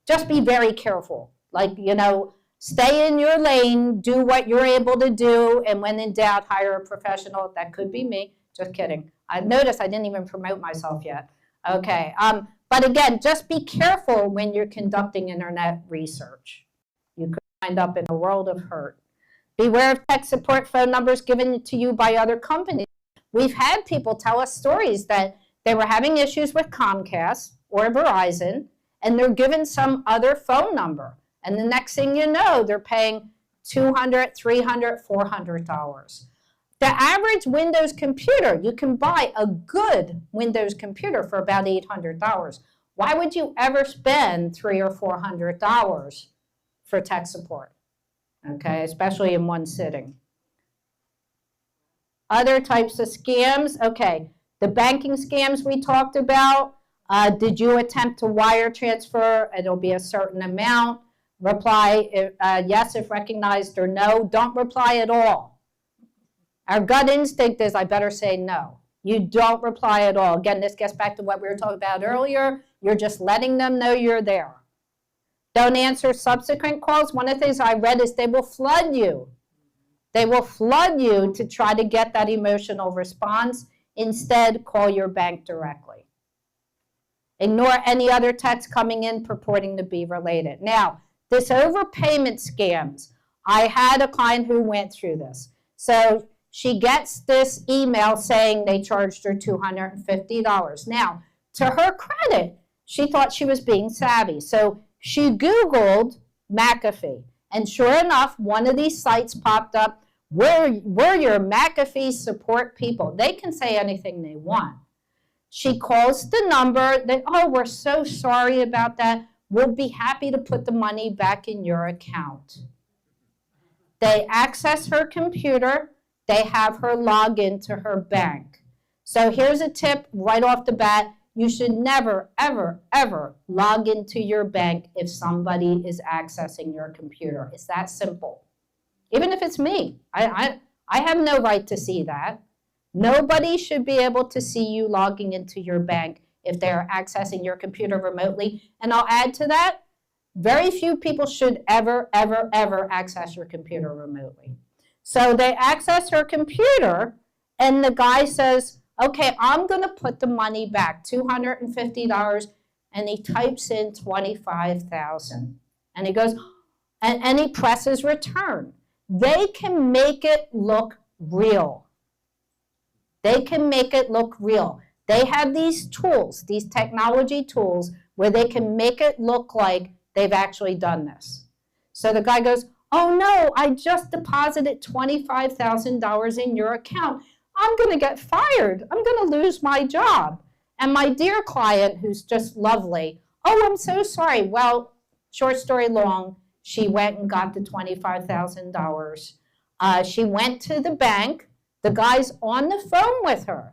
just be very careful. Like, you know, stay in your lane, do what you're able to do, and when in doubt, hire a professional. That could be me. Just kidding. I noticed I didn't even promote myself yet. Okay. But again, just be careful when you're conducting internet research. You could wind up in a world of hurt. Beware of tech support phone numbers given to you by other companies. We've had people tell us stories that they were having issues with Comcast or Verizon, and they're given some other phone number. And the next thing you know, they're paying $200, $300, $400. The average Windows computer, you can buy a good Windows computer for about $800. Why would you ever spend $300 or $400 for tech support? Okay, especially in one sitting. Other types of scams, okay, the banking scams we talked about. Did you attempt to wire transfer? It'll be a certain amount. Reply yes if recognized, or no. Don't reply at all. Our gut instinct is I better say no. You don't reply at all. Again, this gets back to what we were talking about earlier. You're just letting them know you're there. Don't answer subsequent calls. One of the things I read is they will flood you. They will flood you to try to get that emotional response. Instead, call your bank directly. Ignore any other text coming in purporting to be related. Now, this overpayment scams, I had a client who went through this. So she gets this email saying they charged her $250. Now, to her credit, she thought she was being savvy. So she Googled McAfee. And sure enough, one of these sites popped up. We're your McAfee support people. They can say anything they want. She calls the number. Oh, we're so sorry about that. We'll be happy to put the money back in your account. They access her computer. They have her log into her bank. So here's a tip right off the bat. You should never, ever, ever log into your bank if somebody is accessing your computer. It's that simple. Even if it's me. I have no right to see that. Nobody should be able to see you logging into your bank if they're accessing your computer remotely. And I'll add to that, very few people should ever, ever, ever access your computer remotely. So they access her computer, And the guy says, okay, I'm gonna put the money back, $250, and he types in 25,000. And he goes, and he presses return. They can make it look real. They can make it look real. They have these tools, these technology tools, where they can make it look like they've actually done this. So the guy goes, oh no, I just deposited $25,000 in your account. I'm going to get fired. I'm going to lose my job. And my dear client, who's just lovely, oh, I'm so sorry. Well, short story long, she went and got the $25,000. She went to the bank. The guy's on the phone with her.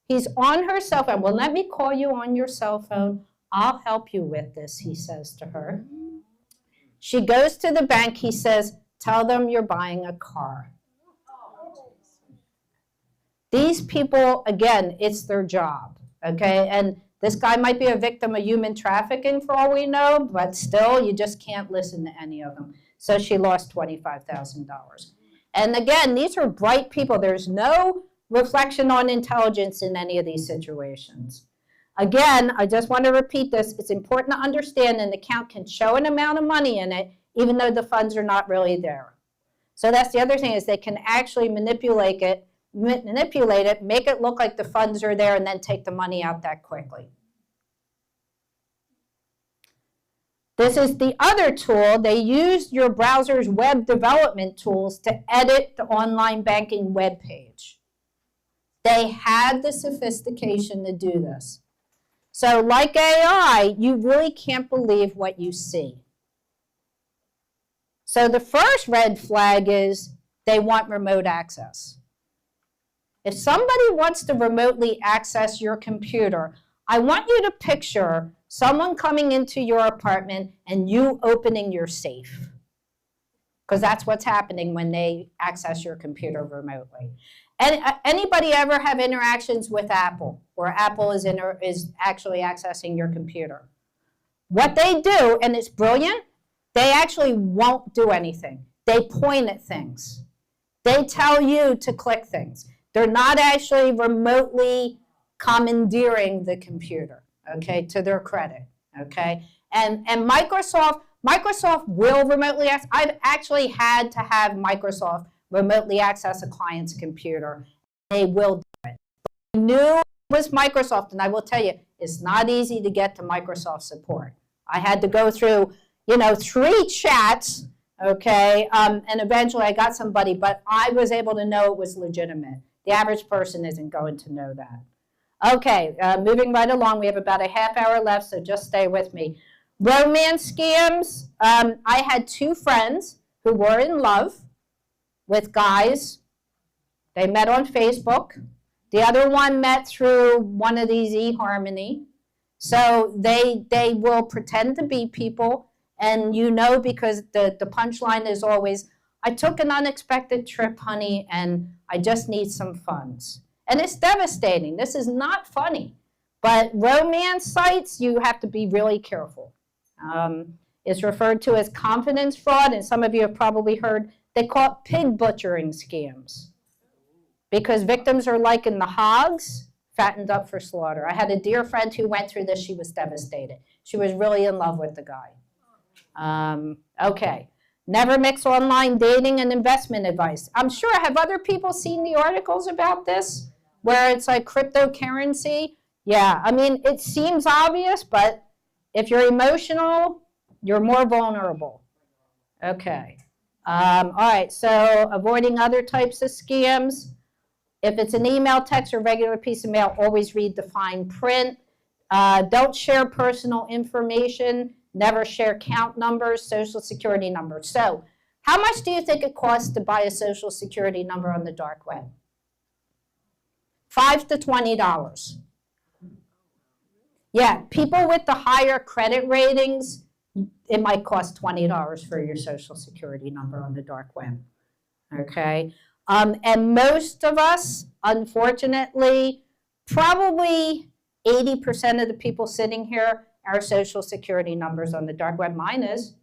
He's on her cell phone. Well, let me call you on your cell phone. I'll help you with this, he says to her. She goes to the bank. He says, tell them you're buying a car. These people, again, it's their job, okay? And this guy might be a victim of human trafficking for all we know, but still, you just can't listen to any of them. So she lost $25,000. And again, these are bright people. There's no reflection on intelligence in any of these situations. Again, I just want to repeat this. It's important to understand an account can show an amount of money in it, even though the funds are not really there. So that's the other thing, is they can actually manipulate it, make it look like the funds are there, and then take the money out that quickly. This is the other tool. They use your browser's web development tools to edit the online banking web page. They had the sophistication to do this. So like AI, you really can't believe what you see. So the first red flag is they want remote access. If somebody wants to remotely access your computer, I want you to picture someone coming into your apartment and you opening your safe. Because that's what's happening when they access your computer remotely. And anybody ever have interactions with Apple, where Apple is actually accessing your computer? What they do, and it's brilliant, they actually won't do anything. They point at things. They tell you to click things. They're not actually remotely commandeering the computer, okay, to their credit, okay? And Microsoft will remotely access. I've actually had to have Microsoft remotely access a client's computer. They will do it. But I knew it was Microsoft, and I will tell you, it's not easy to get to Microsoft support. I had to go through, 3 chats, okay, and eventually I got somebody, but I was able to know it was legitimate. The average person isn't going to know that. Okay, moving right along, we have about a half hour left, so just stay with me. Romance scams. I had 2 friends who were in love with guys. They met on Facebook. The other one met through one of these eHarmony. So they will pretend to be people, and because the punchline is always, I took an unexpected trip, honey, and I just need some funds. And it's devastating. This is not funny. But romance sites, you have to be really careful. It's referred to as confidence fraud, and some of you have probably heard they call it pig butchering scams. Because victims are liking the hogs, fattened up for slaughter. I had a dear friend who went through this. She was devastated. She was really in love with the guy. Okay. Never mix online dating and investment advice. I'm sure, have other people seen the articles about this? Where it's like cryptocurrency? Yeah, I mean, it seems obvious, but if you're emotional, you're more vulnerable. Okay. All right, so avoiding other types of scams. If it's an email, text, or regular piece of mail, always read the fine print. Don't share personal information. Never share account numbers, social security numbers. So how much do you think it costs to buy a social security number on the dark web? $5 to $20. Yeah, people with the higher credit ratings, it might cost $20 for your social security number on the dark web. Okay? And most of us, unfortunately, probably 80% of the people sitting here, our social security numbers on the dark web. Mine is.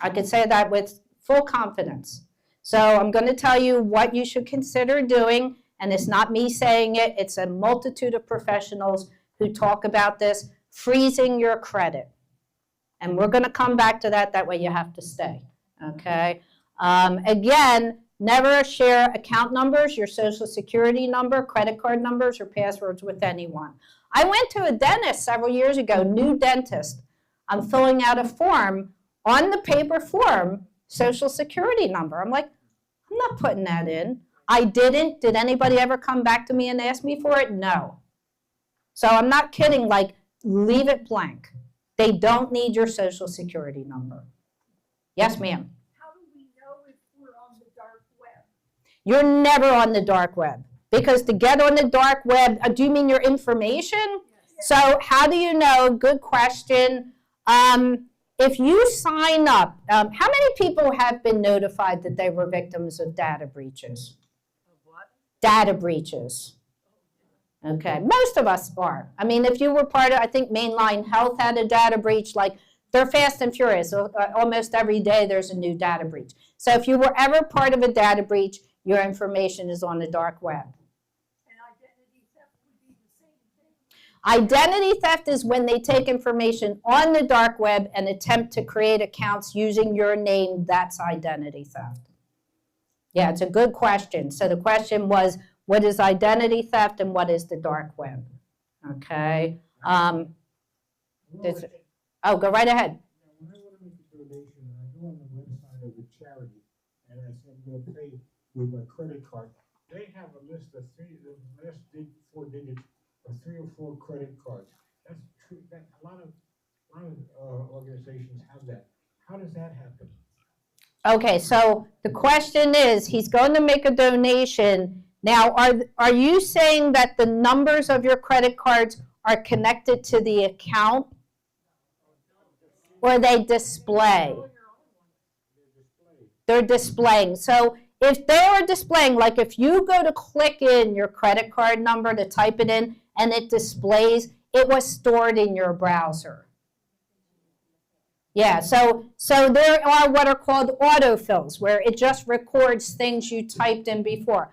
I could say that with full confidence. So I'm going to tell you what you should consider doing, and it's not me saying it, it's a multitude of professionals who talk about this, freezing your credit. And we're going to come back to that, that way you have to stay, okay? Again, never share account numbers, your social security number, credit card numbers, or passwords with anyone. I went to a dentist several years ago, new dentist. I'm filling out a form, on the paper form, social security number. I'm like, I'm not putting that in. I didn't. Did anybody ever come back to me and ask me for it? No. So I'm not kidding, like, leave it blank. They don't need your social security number. Yes, ma'am? How do we know if we're on the dark web? You're never on the dark web. Because to get on the dark web, do you mean your information? Yes. So how do you know? Good question. If you sign up, how many people have been notified that they were victims of data breaches? Of what? Data breaches. Okay, most of us are. I mean, if you were part of, I think Mainline Health had a data breach, like they're fast and furious. Almost every day there's a new data breach. So if you were ever part of a data breach, your information is on the dark web. And identity theft would be the same thing. Identity theft is when they take information on the dark web and attempt to create accounts using your name. That's identity theft. Yeah, it's a good question. So the question was, what is identity theft and what is the dark web? Okay. Oh, go right ahead. When I want to make a donation, and I go on the website of the charity, and I say I'm going to pay with my credit card, they have a list of the last 4 digits of 3 or 4 credit cards. That's true. That a lot of organizations have that. How does that happen? Okay, so the question is, he's going to make a donation. Now, are you saying that the numbers of your credit cards are connected to the account? Or they display? They're displaying. So if they are displaying, like if you go to click in your credit card number to type it in and it displays, it was stored in your browser. Yeah, so there are what are called autofills, where it just records things you typed in before.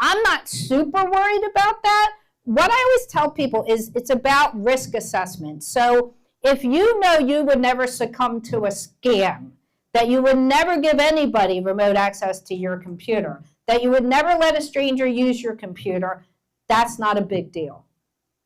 I'm not super worried about that. What I always tell people is it's about risk assessment. So if you know you would never succumb to a scam, that you would never give anybody remote access to your computer, that you would never let a stranger use your computer, that's not a big deal.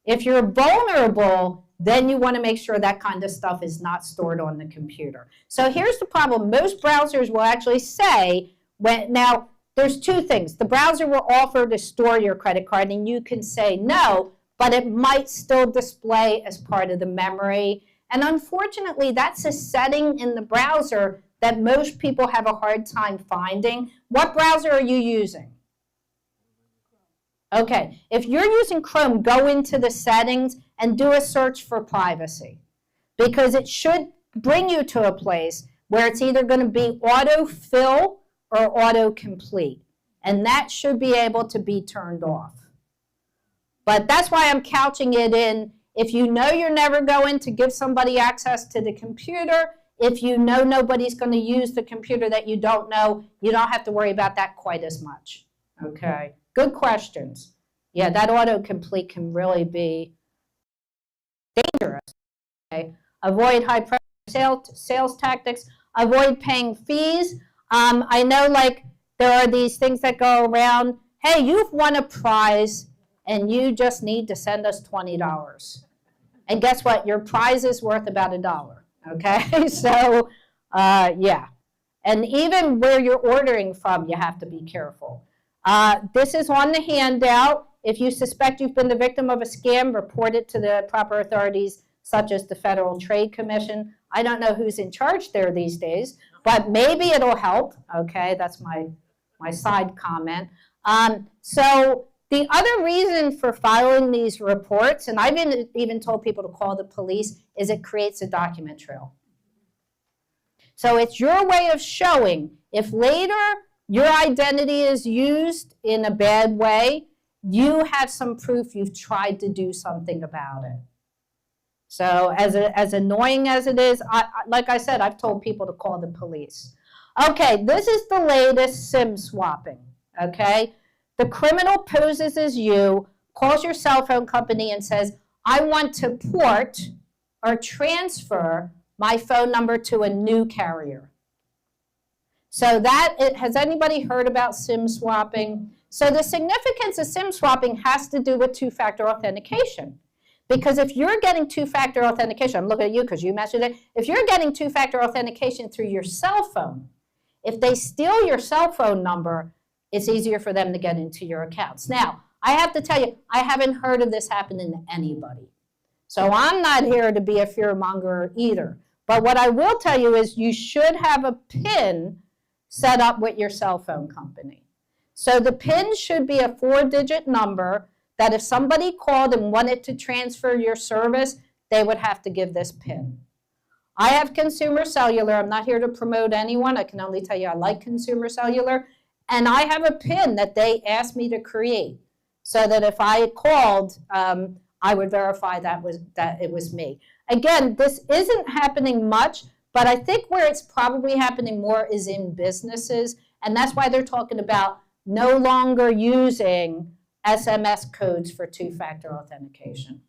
If you're vulnerable, then you want to make sure that kind of stuff is not stored on the computer. So here's the problem. Most browsers will actually say, now there's 2 things. The browser will offer to store your credit card and you can say no, but it might still display as part of the memory. And unfortunately, that's a setting in the browser that most people have a hard time finding. What browser are you using? Okay, if you're using Chrome, go into the settings and do a search for privacy, because it should bring you to a place where it's either going to be autofill or autocomplete, and that should be able to be turned off. But that's why I'm couching it in, if you know you're never going to give somebody access to the computer, if you know nobody's going to use the computer that you don't know, you don't have to worry about that quite as much. Okay, good questions. Yeah, that autocomplete can really be dangerous. Okay? Avoid high pressure sales tactics. Avoid paying fees. I know, like, there are these things that go around. Hey, you've won a prize, and you just need to send us $20. And guess what? Your prize is worth about $1. Okay, so yeah. And even where you're ordering from, you have to be careful. This is on the handout. If you suspect you've been the victim of a scam, report it to the proper authorities, such as the Federal Trade Commission. I don't know who's in charge there these days, but maybe it'll help. Okay, that's my side comment. So the other reason for filing these reports, and I've even told people to call the police, is it creates a document trail. So it's your way of showing, if later your identity is used in a bad way, you have some proof you've tried to do something about it. So as annoying as it is, like I said, I've told people to call the police. Okay, this is the latest SIM swapping, okay? The criminal poses as you, calls your cell phone company and says, I want to port or transfer my phone number to a new carrier. So has anybody heard about SIM swapping? So the significance of SIM swapping has to do with two-factor authentication. Because if you're getting two-factor authentication, I'm looking at you because you mentioned it, if you're getting two-factor authentication through your cell phone, if they steal your cell phone number, it's easier for them to get into your accounts. Now, I have to tell you, I haven't heard of this happening to anybody. So I'm not here to be a fear monger either. But what I will tell you is you should have a PIN set up with your cell phone company. So the PIN should be a 4-digit number that if somebody called and wanted to transfer your service, they would have to give this PIN. I have Consumer Cellular. I'm not here to promote anyone. I can only tell you I like Consumer Cellular. And I have a PIN that they asked me to create so that if I called, I would verify that it was me. Again, this isn't happening much, but I think where it's probably happening more is in businesses. And that's why they're talking about no longer using SMS codes for two-factor authentication.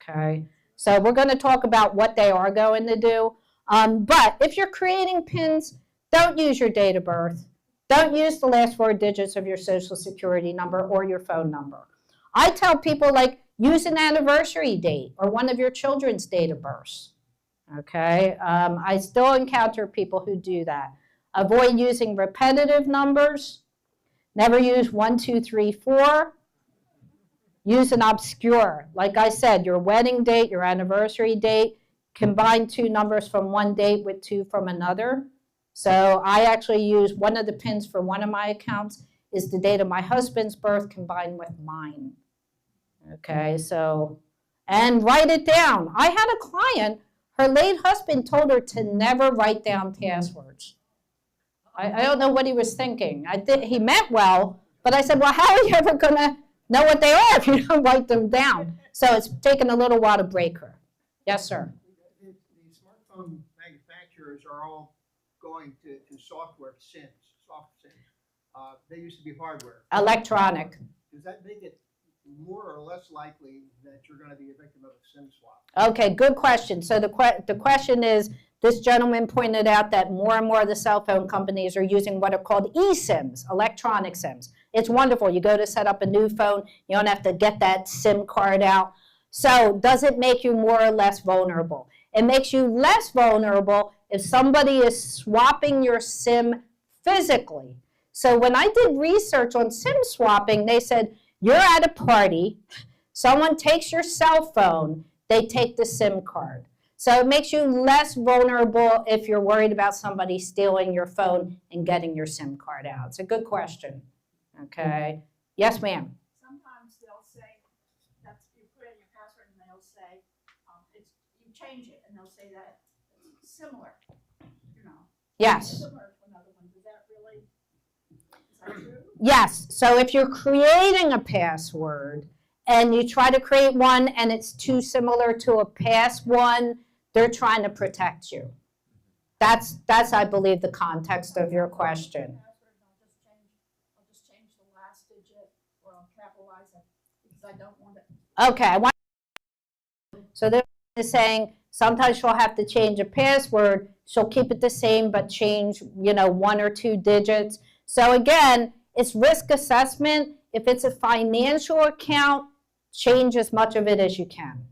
Okay. So we're going to talk about what they are going to do. But if you're creating PINs, don't use your date of birth. Don't use the last 4 digits of your social security number or your phone number. I tell people, like, use an anniversary date or one of your children's date of birth. Okay? I still encounter people who do that. Avoid using repetitive numbers. Never use 1, 2, 3, 4. Use an obscure. Like I said, your wedding date, your anniversary date, combine 2 numbers from one date with 2 from another. So I actually use one of the PINs for one of my accounts is the date of my husband's birth combined with mine. Okay, so, and write it down. I had a client, her late husband told her to never write down passwords. I don't know what he was thinking. He meant well, but I said, well, how are you ever going to know what they are if you don't write them down? So it's taken a little while to break her. Yes, sir. The smartphone manufacturers are all going to software SIMs, soft SIMs. They used to be hardware. Electronic. Does that make it more or less likely that you're going to be a victim of a SIM swap? Okay, good question. So the question is, this gentleman pointed out that more and more of the cell phone companies are using what are called eSIMs, electronic SIMs. It's wonderful. You go to set up a new phone, you don't have to get that SIM card out. So does it make you more or less vulnerable? It makes you less vulnerable if somebody is swapping your SIM physically. So when I did research on SIM swapping, they said, you're at a party, someone takes your cell phone, they take the SIM card. So it makes you less vulnerable if you're worried about somebody stealing your phone and getting your SIM card out. It's a good question. Okay. Yes, ma'am. Sometimes they'll say, you put in your password and they'll say, you change it and they'll say that it's similar, Yes. similar to another one. Is that true? Yes. So if you're creating a password and you try to create one and it's too similar to a past one, they're trying to protect you. That's I believe, the context of your question. I'll just change the last digit, or I'll capitalize it because I don't want it. Okay. So they're saying sometimes she'll have to change a password. She'll keep it the same but change, 1 or 2 digits. So again, it's risk assessment. If it's a financial account, change as much of it as you can.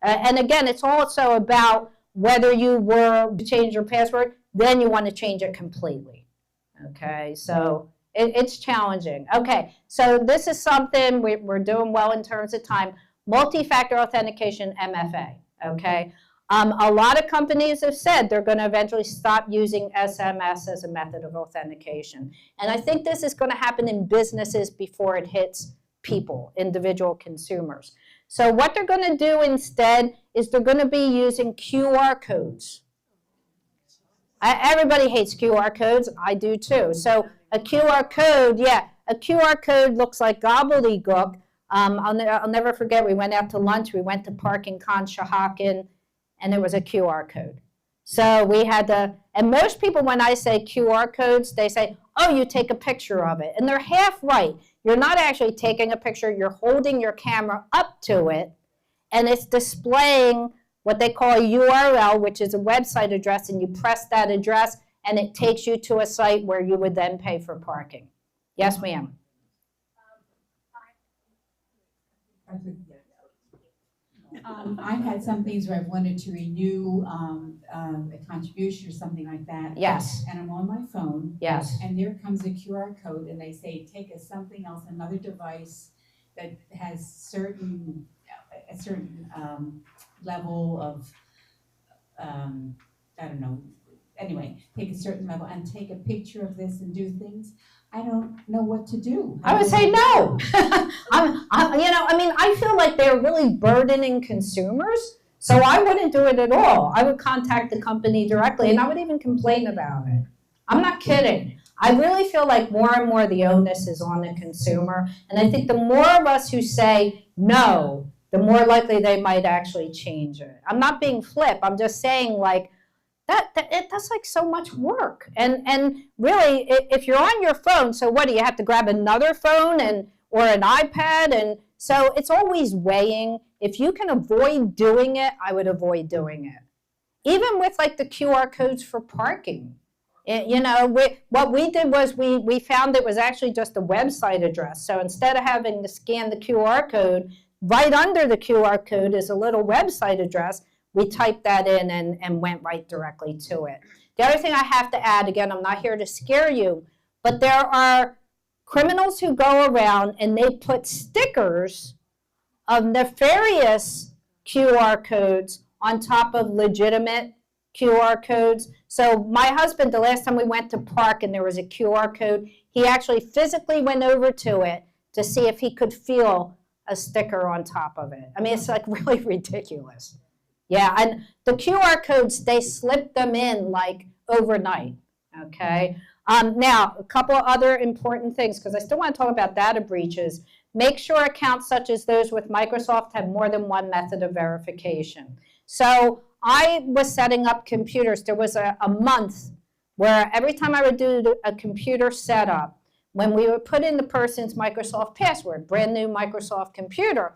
And again, it's also about whether you were to change your password, then you want to change it completely. Okay, so it's challenging. Okay, so this is something we're doing well in terms of time. Multi-factor authentication, MFA. Okay, a lot of companies have said they're going to eventually stop using SMS as a method of authentication. And I think this is going to happen in businesses before it hits people, individual consumers. So what they're going to do instead is they're going to be using QR codes. Everybody hates QR codes. I do too. So a QR code, a QR code looks like gobbledygook. I'll never forget, we went out to lunch. We went to Park in Conshohocken, and there was a QR code. So we had to, and most people when I say QR codes, they say, oh, you take a picture of it. And they're half right. You're not actually taking a picture, you're holding your camera up to it, and it's displaying what they call a URL, which is a website address, and you press that address, and it takes you to a site where you would then pay for parking. Yes, ma'am. I've had some things where I've wanted to renew a contribution or something like that. Yes. And I'm on my phone. Yes. And there comes a QR code and they say, take something else, another device that has a certain level of, I don't know, anyway, take a certain level and take a picture of this and do things. I don't know what to do. I would say no. I feel like they're really burdening consumers, so I wouldn't do it at all. I would contact the company directly, and I would even complain about it. I'm not kidding. I really feel like more and more the onus is on the consumer, and I think the more of us who say no, the more likely they might actually change it. I'm not being flip. I'm just saying, like, that's like so much work. And really, if you're on your phone, so what, do you have to grab another phone or an iPad? And so it's always weighing. If you can avoid doing it, I would avoid doing it. Even with like the QR codes for parking. What we did was we found it was actually just a website address. So instead of having to scan the QR code, right under the QR code is a little website address. We typed that in and went right directly to it. The other thing I have to add, again, I'm not here to scare you, but there are criminals who go around and they put stickers of nefarious QR codes on top of legitimate QR codes. So my husband, the last time we went to park and there was a QR code, he actually physically went over to it to see if he could feel a sticker on top of it. I mean, it's like really ridiculous. Yeah, and the QR codes, they slip them in like overnight, okay? Now, a couple of other important things, because I still want to talk about data breaches. Make sure accounts such as those with Microsoft have more than one method of verification. So I was setting up computers. There was a month where every time I would do a computer setup, when we would put in the person's Microsoft password, brand new Microsoft computer,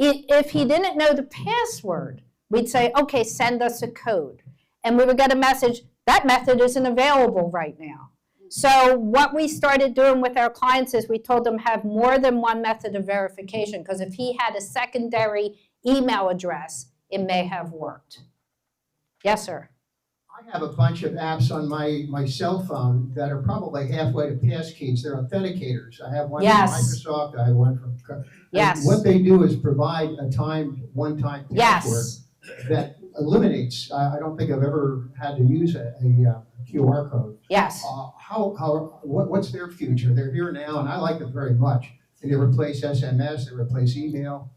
if he didn't know the password, we'd say, okay, send us a code. And we would get a message, that method isn't available right now. So what we started doing with our clients is we told them have more than one method of verification, because if he had a secondary email address, it may have worked. Yes, sir. I have a bunch of apps on my cell phone that are probably halfway to passkeys. They're authenticators. I have one from Microsoft. I have one from. Yes. What they do is provide a one-time password that eliminates. I don't think I've ever had to use a QR code. Yes. What's their future? They're here now, and I like them very much. And they replace SMS. They replace email.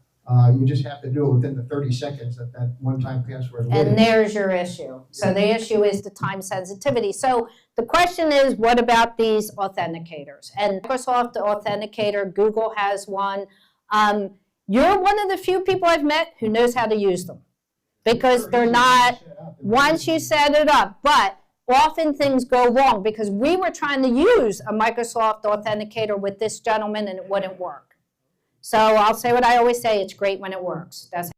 You just have to do it within the 30 seconds that one-time password. And there's your issue. So the issue is the time sensitivity. So the question is, what about these authenticators? And Microsoft Authenticator, Google has one. You're one of the few people I've met who knows how to use them, because they're not, once you set it up, but often things go wrong, because we were trying to use a Microsoft Authenticator with this gentleman and it wouldn't work. So I'll say what I always say, it's great when it works. That's how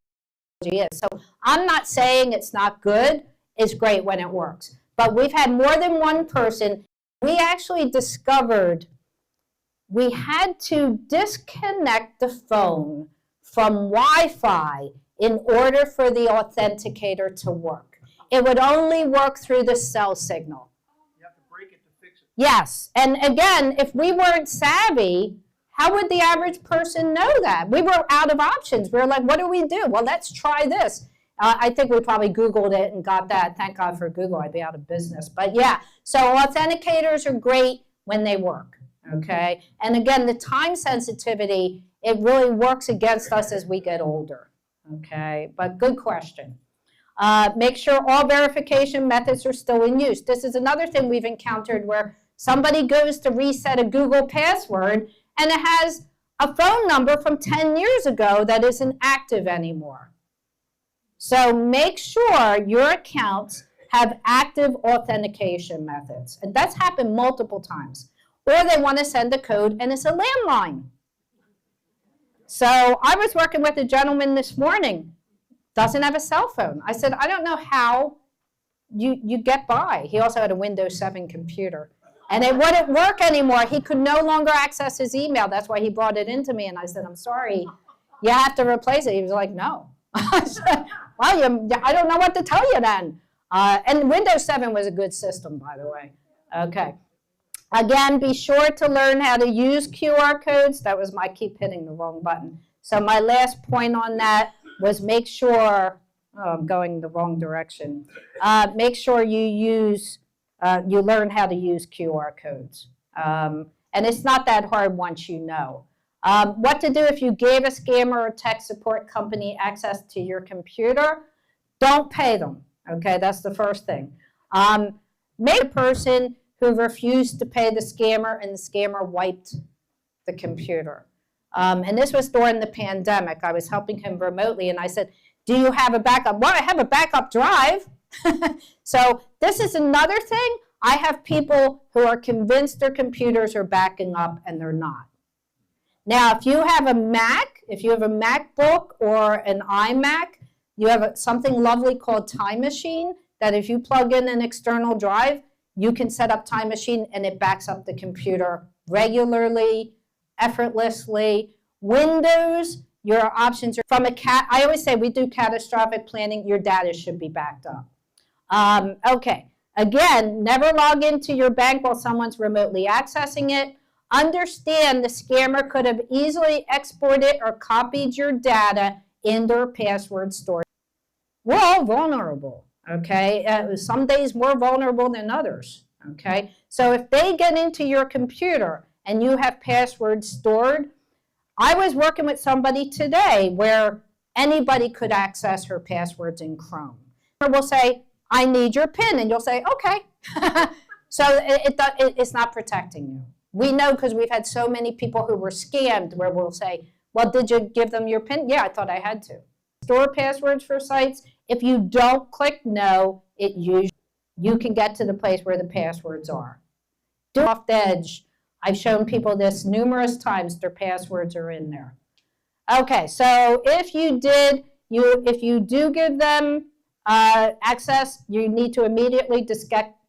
technology is. So I'm not saying it's not good, it's great when it works. But we've had more than one person. We actually discovered we had to disconnect the phone from Wi-Fi in order for the authenticator to work. It would only work through the cell signal. You have to break it to fix it. Yes, and again, if we weren't savvy, how would the average person know that? We were out of options. We were like, what do we do? Well, let's try this. I think we probably Googled it and got that. Thank God for Google. I'd be out of business. But yeah, so authenticators are great when they work, okay? And again, the time sensitivity, it really works against us as we get older, okay? But good question. Make sure all verification methods are still in use. This is another thing we've encountered where somebody goes to reset a Google password and it has a phone number from 10 years ago that isn't active anymore. So make sure your accounts have active authentication methods. And that's happened multiple times. Or they want to send a code and it's a landline. So I was working with a gentleman this morning, doesn't have a cell phone. I said, I don't know how you get by. He also had a Windows 7 computer. And it wouldn't work anymore. He could no longer access his email. That's why he brought it into me. And I said, I'm sorry, you have to replace it. He was like, no. I said, well, I don't know what to tell you then. And Windows 7 was a good system, by the way. Okay. Again, be sure to learn how to use QR codes. That was my keep hitting the wrong button. So my last point on that was make sure, I'm going the wrong direction. Make sure you learn how to use QR codes. And it's not that hard once you know. What to do if you gave a scammer or tech support company access to your computer? Don't pay them, okay? That's the first thing. Make a person who refused to pay the scammer and the scammer wiped the computer. And this was during the pandemic. I was helping him remotely and I said, do you have a backup? Well, I have a backup drive. So this is another thing. I have people who are convinced their computers are backing up and they're not. Now, if you have a Mac, if you have a MacBook or an iMac, you have something lovely called Time Machine that if you plug in an external drive, you can set up Time Machine and it backs up the computer regularly, effortlessly. Windows, your options are from I always say we do catastrophic planning, your data should be backed up. Okay, again, never log into your bank while someone's remotely accessing it. Understand the scammer could have easily exported or copied your data in their password store. We're all vulnerable, okay? Some days more vulnerable than others, okay? So if they get into your computer and you have passwords stored, I was working with somebody today where anybody could access her passwords in Chrome. Or we'll say, I need your PIN, and you'll say, okay. So it's not protecting you. We know because we've had so many people who were scammed where we'll say, well, did you give them your PIN? Yeah, I thought I had to. Store passwords for sites. If you don't click no, you can get to the place where the passwords are. Do off the edge. I've shown people this numerous times, their passwords are in there. Okay, so if you do give them access, you need to immediately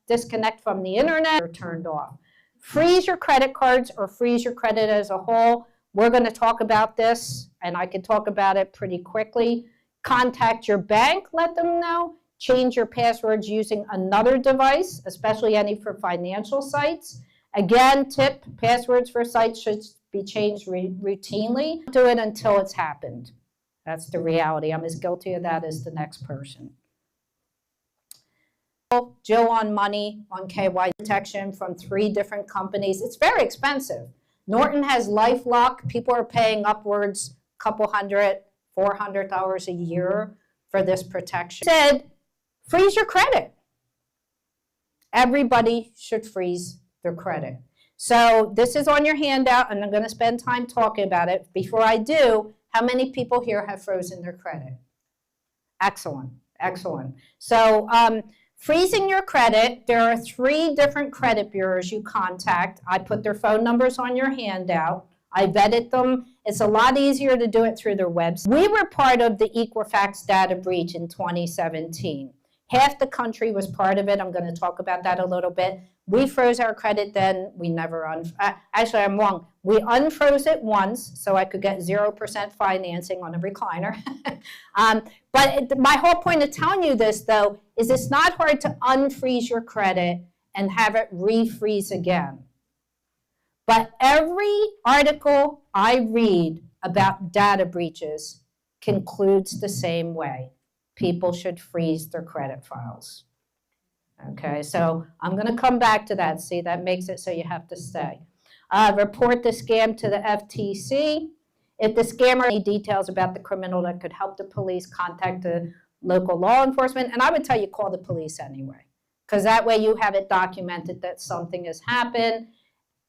disconnect from the internet or turned off. Freeze your credit cards or freeze your credit as a whole. We're going to talk about this, and I can talk about it pretty quickly. Contact your bank, let them know. Change your passwords using another device, especially any for financial sites. Again, tip, passwords for sites should be changed routinely. Do it until it's happened. That's the reality. I'm as guilty of that as the next person. Jill on money, on KY protection from 3 different companies. It's very expensive. Norton has LifeLock. People are paying upwards $200, $400 a year for this protection. Said, freeze your credit. Everybody should freeze their credit. So this is on your handout, and I'm going to spend time talking about it. Before I do, how many people here have frozen their credit? Excellent, excellent. So freezing your credit, there are 3 different credit bureaus you contact. I put their phone numbers on your handout. I vetted them. It's a lot easier to do it through their website. We were part of the Equifax data breach in 2017. Half the country was part of it. I'm going to talk about that a little bit. We froze our credit then. We never actually, I'm wrong. We unfroze it once so I could get 0% financing on a recliner. But my whole point of telling you this, though, is it's not hard to unfreeze your credit and have it refreeze again. But every article I read about data breaches concludes the same way. People should freeze their credit files. Okay, so I'm going to come back to that. See, that makes it so you have to stay. Report the scam to the FTC. If the scammer has any details about the criminal that could help the police, contact the local law enforcement. And I would tell you, call the police anyway, because that way you have it documented that something has happened.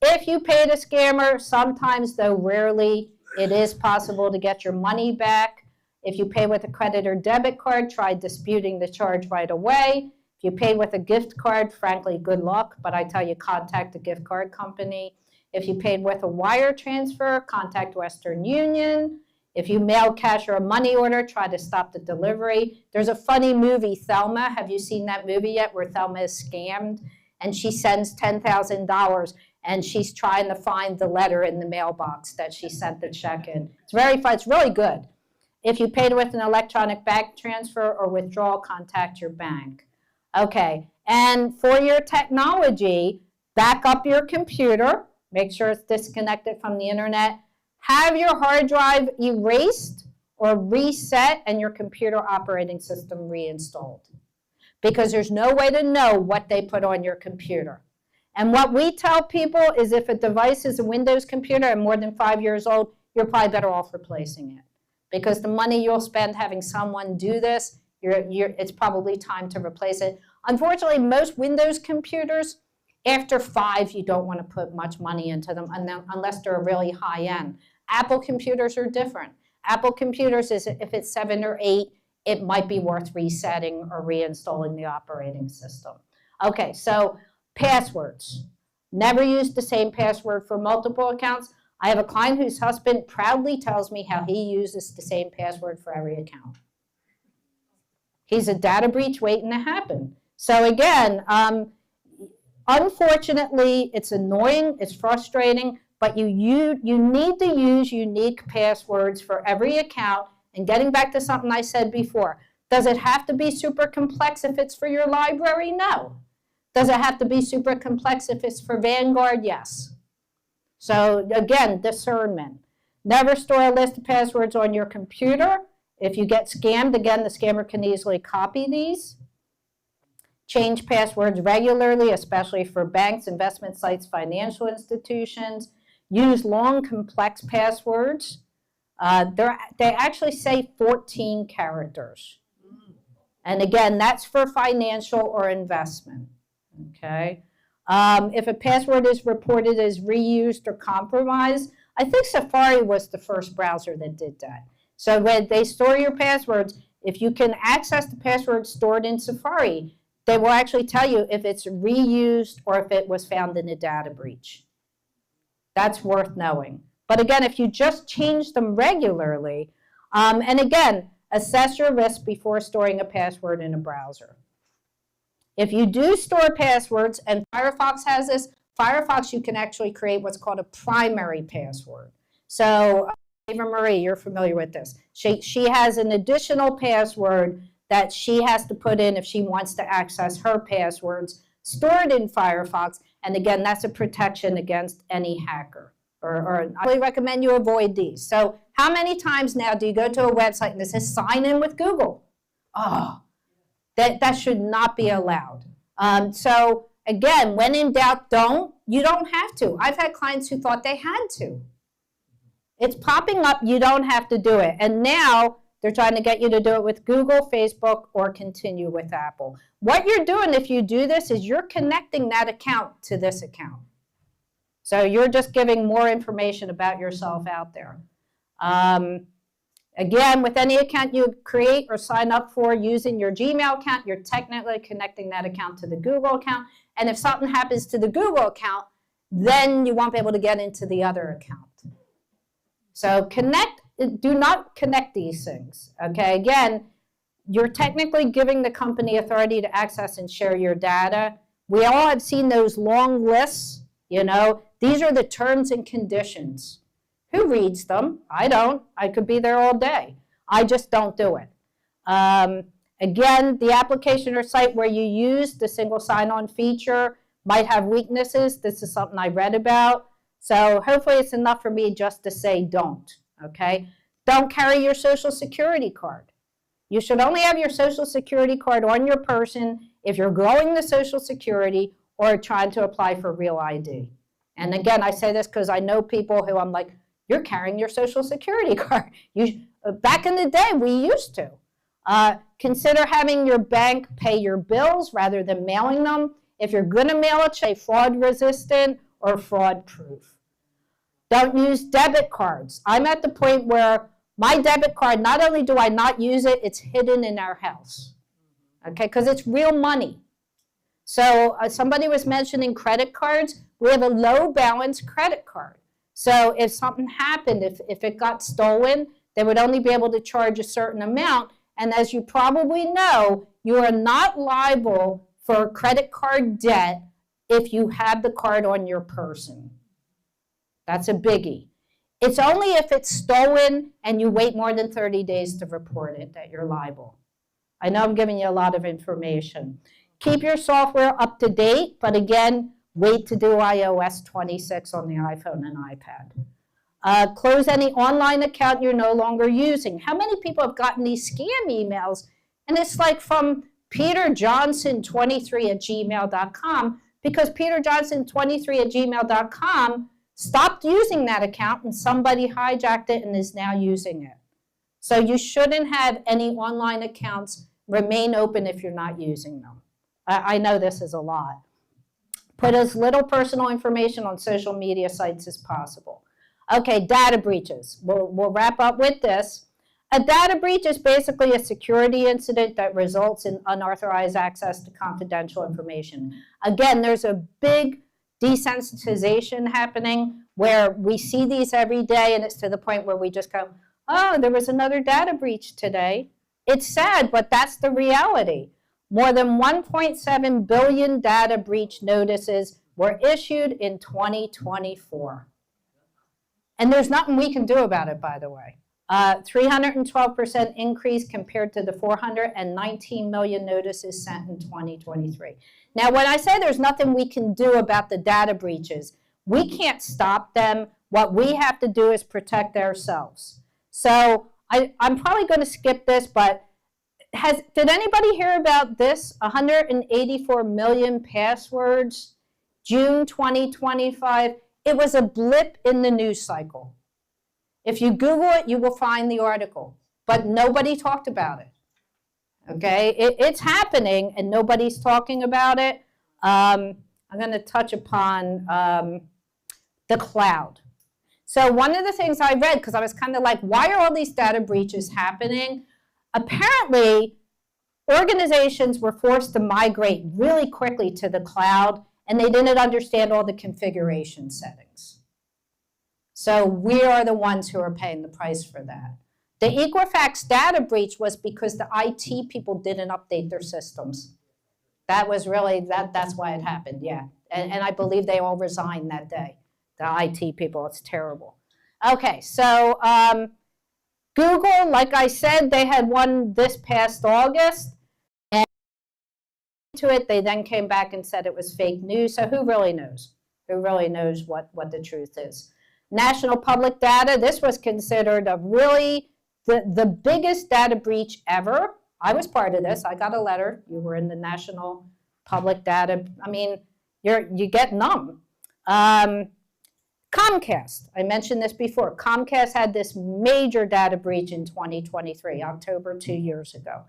If you paid a scammer, sometimes, though rarely, it is possible to get your money back. If you pay with a credit or debit card, try disputing the charge right away. If you pay with a gift card, frankly, good luck, but I tell you, contact the gift card company. If you paid with a wire transfer, contact Western Union. If you mail cash or a money order, try to stop the delivery. There's a funny movie, Thelma. Have you seen that movie yet, where Thelma is scammed and she sends $10,000 and she's trying to find the letter in the mailbox that she sent the check in? It's very fun. It's really good. If you paid with an electronic bank transfer or withdrawal, contact your bank. Okay, and for your technology, back up your computer. Make sure it's disconnected from the internet. Have your hard drive erased or reset and your computer operating system reinstalled, because there's no way to know what they put on your computer. And what we tell people is if a device is a Windows computer and more than 5 years old, you're probably better off replacing it, because the money you'll spend having someone do this, it's probably time to replace it. Unfortunately, most Windows computers, after 5, you don't want to put much money into them unless they're really high-end. Apple computers are different. Apple computers, if it's 7 or 8, it might be worth resetting or reinstalling the operating system. Okay, so passwords. Never use the same password for multiple accounts. I have a client whose husband proudly tells me how he uses the same password for every account. He's a data breach waiting to happen. So again, unfortunately, it's annoying, it's frustrating, but you need to use unique passwords for every account. And getting back to something I said before, does it have to be super complex if it's for your library? No. Does it have to be super complex if it's for Vanguard? Yes. So again, discernment. Never store a list of passwords on your computer. If you get scammed, again, the scammer can easily copy these. Change passwords regularly, especially for banks, investment sites, financial institutions. Use long, complex passwords. They actually say 14 characters. And again, that's for financial or investment. Okay. If a password is reported as reused or compromised, I think Safari was the first browser that did that. So when they store your passwords, if you can access the password stored in Safari, they will actually tell you if it's reused or if it was found in a data breach. That's worth knowing. But again, if you just change them regularly, and again, assess your risk before storing a password in a browser. If you do store passwords, and Firefox has this, Firefox, you can actually create what's called a primary password. So Ava Marie, you're familiar with this. She has an additional password that she has to put in if she wants to access her passwords stored in Firefox. And again, that's a protection against any hacker. Or I really recommend you avoid these. So how many times now do you go to a website and it says sign in with Google? Oh, that should not be allowed. So again, when in doubt, don't. You don't have to. I've had clients who thought they had to. It's popping up, you don't have to do it. And now they're trying to get you to do it with Google, Facebook, or continue with Apple. What you're doing if you do this is you're connecting that account to this account. So you're just giving more information about yourself out there. Again, with any account you create or sign up for using your Gmail account, you're technically connecting that account to the Google account. And if something happens to the Google account, then you won't be able to get into the other account. So do not connect these things, okay? Again, you're technically giving the company authority to access and share your data. We all have seen those long lists, you know. These are the terms and conditions. Who reads them? I don't. I could be there all day. I just don't do it. Again, the application or site where you use the single sign-on feature might have weaknesses. This is something I read about. So hopefully it's enough for me just to say don't, okay? Don't carry your social security card. You should only have your social security card on your person if you're going to Social Security or trying to apply for Real ID. And again, I say this because I know people who I'm like, you're carrying your Social Security card. Back in the day, we used to. Consider having your bank pay your bills rather than mailing them. If you're going to mail it, say fraud resistant or fraud proof. Don't use debit cards. I'm at the point where My debit card, not only do I not use it, it's hidden in our house, okay, because it's real money. So somebody was mentioning credit cards. We have a low balance credit card. So if something happened, if it got stolen, they would only be able to charge a certain amount. And as you probably know, you are not liable for credit card debt if you have the card on your person. That's a biggie. It's only if it's stolen and you wait more than 30 days to report it that you're liable. I know I'm giving you a lot of information. Keep your software up to date, but again, wait to do iOS 26 on the iPhone and iPad. Close any online account you're no longer using. How many people have gotten these scam emails? And it's like from peterjohnson23@gmail.com, because peterjohnson23@gmail.com stopped using that account and somebody hijacked it and is now using it. So you shouldn't have any online accounts remain open if you're not using them. I know this is a lot. Put as little personal information on social media sites as possible. Okay, data breaches. We'll wrap up with this. A data breach is basically a security incident that results in unauthorized access to confidential information. Again, there's a big desensitization happening where we see these every day, and it's to the point where we just go, oh, there was another data breach today. It's sad, but that's the reality. More than 1.7 billion data breach notices were issued in 2024. And there's nothing we can do about it, by the way. 312% increase compared to the 419 million notices sent in 2023. Now, when I say there's nothing we can do about the data breaches, we can't stop them. What we have to do is protect ourselves. So I'm probably going to skip this, but did anybody hear about this? 184 million passwords, June 2025. It was a blip in the news cycle. If you Google it, you will find the article, but nobody talked about it. Okay, it's happening and nobody's talking about it. I'm going to touch upon the cloud. So one of the things I read, because I was kind of like, why are all these data breaches happening? Apparently, organizations were forced to migrate really quickly to the cloud, and they didn't understand all the configuration settings. So we are the ones who are paying the price for that. The Equifax data breach was because the IT people didn't update their systems. That was really, that's why it happened, yeah. And I believe they all resigned that day, the IT people. It's terrible. Okay, so Google, like I said, they had one this past August. And to it, they then came back and said it was fake news. So who really knows? Who really knows what the truth is? National public data, this was considered a really, the biggest data breach ever. I was part of this. I got a letter. You were in the national public data. I mean, you get numb. Comcast, I mentioned this before. Comcast had this major data breach in 2023, October, 2 years ago.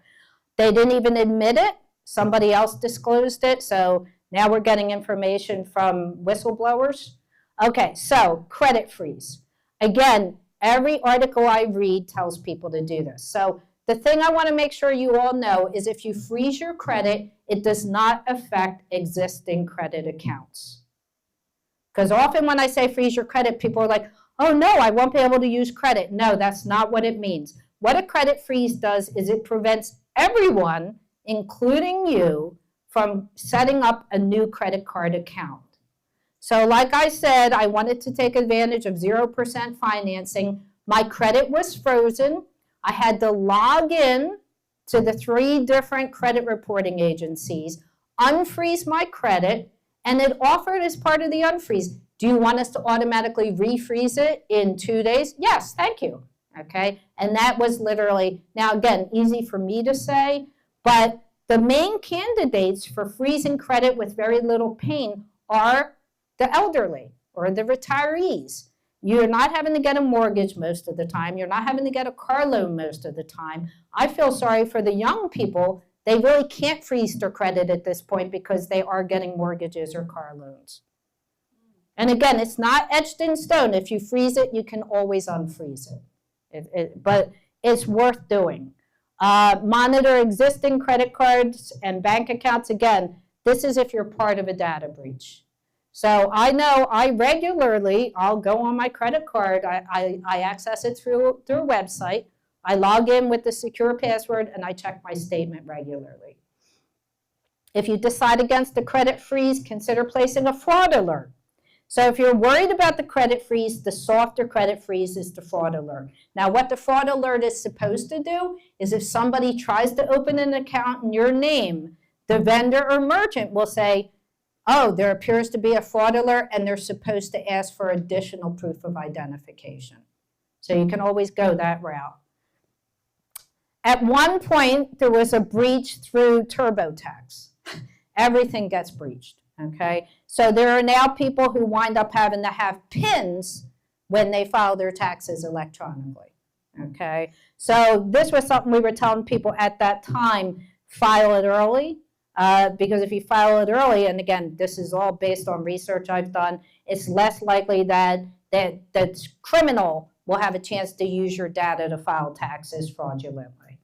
They didn't even admit it. Somebody else disclosed it. So now we're getting information from whistleblowers. Okay, so credit freeze. Again, every article I read tells people to do this. So the thing I want to make sure you all know is if you freeze your credit, it does not affect existing credit accounts. Because often when I say freeze your credit, people are like, oh no, I won't be able to use credit. No, that's not what it means. What a credit freeze does is it prevents everyone, including you, from setting up a new credit card account. So like I said, I wanted to take advantage of 0% financing. My credit was frozen. I had to log in to the 3 different credit reporting agencies, unfreeze my credit, and it offered as part of the unfreeze. Do you want us to automatically refreeze it in 2 days? Yes, thank you. Okay, and that was literally, now again, easy for me to say, but the main candidates for freezing credit with very little pain are the elderly or the retirees. You're not having to get a mortgage most of the time. You're not having to get a car loan most of the time. I feel sorry for the young people. They really can't freeze their credit at this point because they are getting mortgages or car loans. And again, it's not etched in stone. If you freeze it, you can always unfreeze it. But it's worth doing. Monitor existing credit cards and bank accounts. Again, this is if you're part of a data breach. So I know I regularly, I'll go on my credit card, I access it through a website, I log in with the secure password, and I check my statement regularly. If you decide against a credit freeze, consider placing a fraud alert. So if you're worried about the credit freeze, the softer credit freeze is the fraud alert. Now what the fraud alert is supposed to do is if somebody tries to open an account in your name, the vendor or merchant will say, oh, there appears to be a fraud alert, and they're supposed to ask for additional proof of identification. So you can always go that route. At one point, there was a breach through TurboTax. Everything gets breached, okay? So there are now people who wind up having to have PINs when they file their taxes electronically, okay? So this was something we were telling people at that time, file it early. Because if you file it early, and again, this is all based on research I've done, it's less likely that criminal will have a chance to use your data to file taxes fraudulently.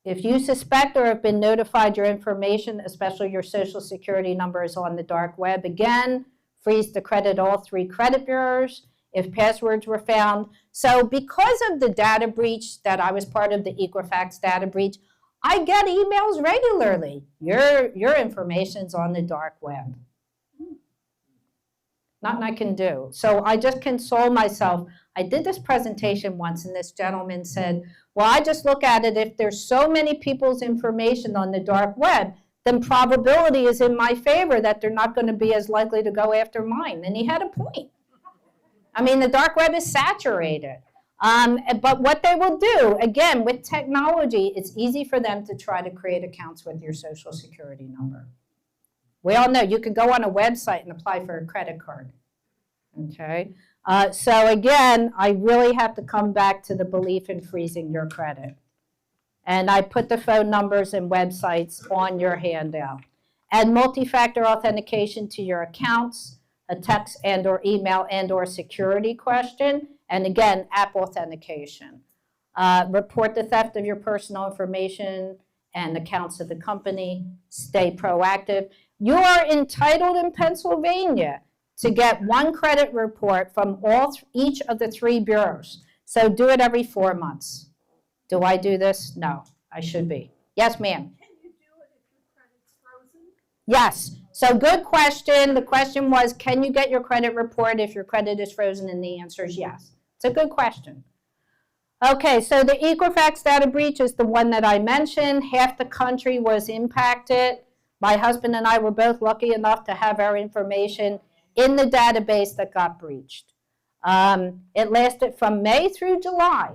If you suspect or have been notified your information, especially your social security number, is on the dark web, again, freeze to credit all 3 credit bureaus if passwords were found. So because of the data breach that I was part of, the Equifax data breach, I get emails regularly. Your information's on the dark web. Nothing I can do. So I just console myself. I did this presentation once, and this gentleman said, well, I just look at it, if there's so many people's information on the dark web, then probability is in my favor that they're not going to be as likely to go after mine. And he had a point. I mean, the dark web is saturated. But what they will do, again, with technology, it's easy for them to try to create accounts with your social security number. We all know you can go on a website and apply for a credit card, okay? So again, I really have to come back to the belief in freezing your credit. And I put the phone numbers and websites on your handout. Add multi-factor authentication to your accounts, a text and or email and or security question, and again, app authentication. Report the theft of your personal information and accounts of the company. Stay proactive. You are entitled in Pennsylvania to get 1 credit report from each of the 3 bureaus. So do it every 4 months. Do I do this? No, I should be. Yes, ma'am. Can you do it if your credit's frozen? Yes. So good question. The question was, can you get your credit report if your credit is frozen? And the answer is yes. It's a good question. Okay, so the Equifax data breach is the one that I mentioned. Half the country was impacted. My husband and I were both lucky enough to have our information in the database that got breached. It lasted from May through July.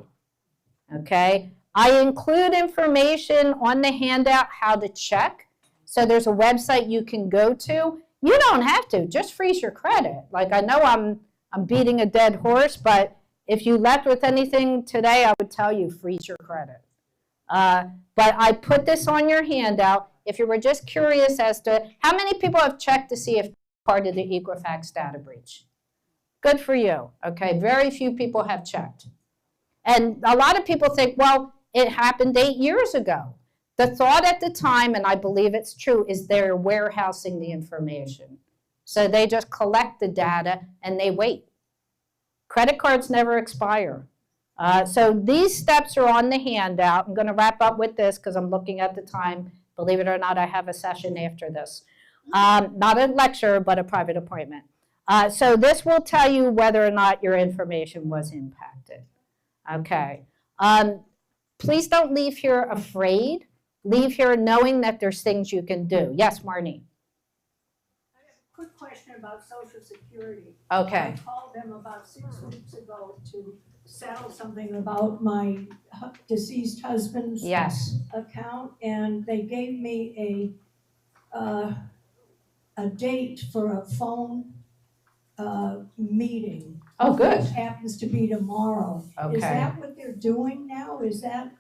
Okay, I include information on the handout how to check. So there's a website you can go to. You don't have to, just freeze your credit. Like, I know I'm beating a dead horse, but if you left with anything today, I would tell you freeze your credit. But I put this on your handout. If you were just curious as to how many people have checked to see if part of the Equifax data breach. Good for you. Okay, very few people have checked. And a lot of people think, well, it happened 8 years ago. The thought at the time, and I believe it's true, is they're warehousing the information. So they just collect the data and they wait. Credit cards never expire. So these steps are on the handout. I'm going to wrap up with this because I'm looking at the time. Believe it or not, I have a session after this. Not a lecture, but a private appointment. So this will tell you whether or not your information was impacted. Okay. Please don't leave here afraid. Leave here knowing that there's things you can do. Yes, Marnie. Quick question about Social Security. Okay. I called them about 6 weeks ago to settle something about my deceased husband's Yes. account, and they gave me a date for a phone meeting. Oh, good. Which happens to be tomorrow. Okay. Is that what they're doing now? Is that?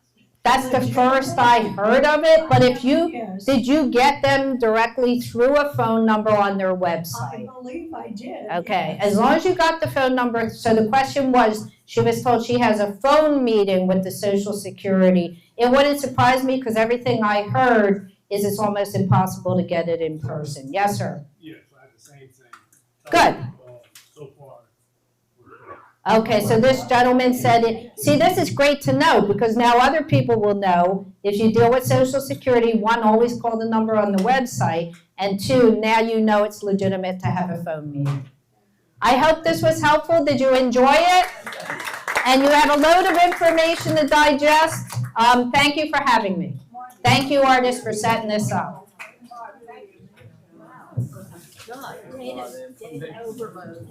That's the first I heard of it, but if you, Yes. did you get them directly through a phone number on their I website? believe I did. Okay, yes. as long as you got the phone number, so the question was, she was told she has a phone meeting with the Social Security. It wouldn't surprise me, because everything I heard is it's almost impossible to get it in person. Yes, sir? Yes, I had the same thing. Good. So far. Okay, so this gentleman said it, see, this is great to know, because now other people will know, if you deal with Social Security, one, always call the number on the website, and two, now you know it's legitimate to have a phone meeting. I hope this was helpful. Did you enjoy it? And you have a load of information to digest. Thank you for having me. Thank you, artists, for setting this up. Data overload.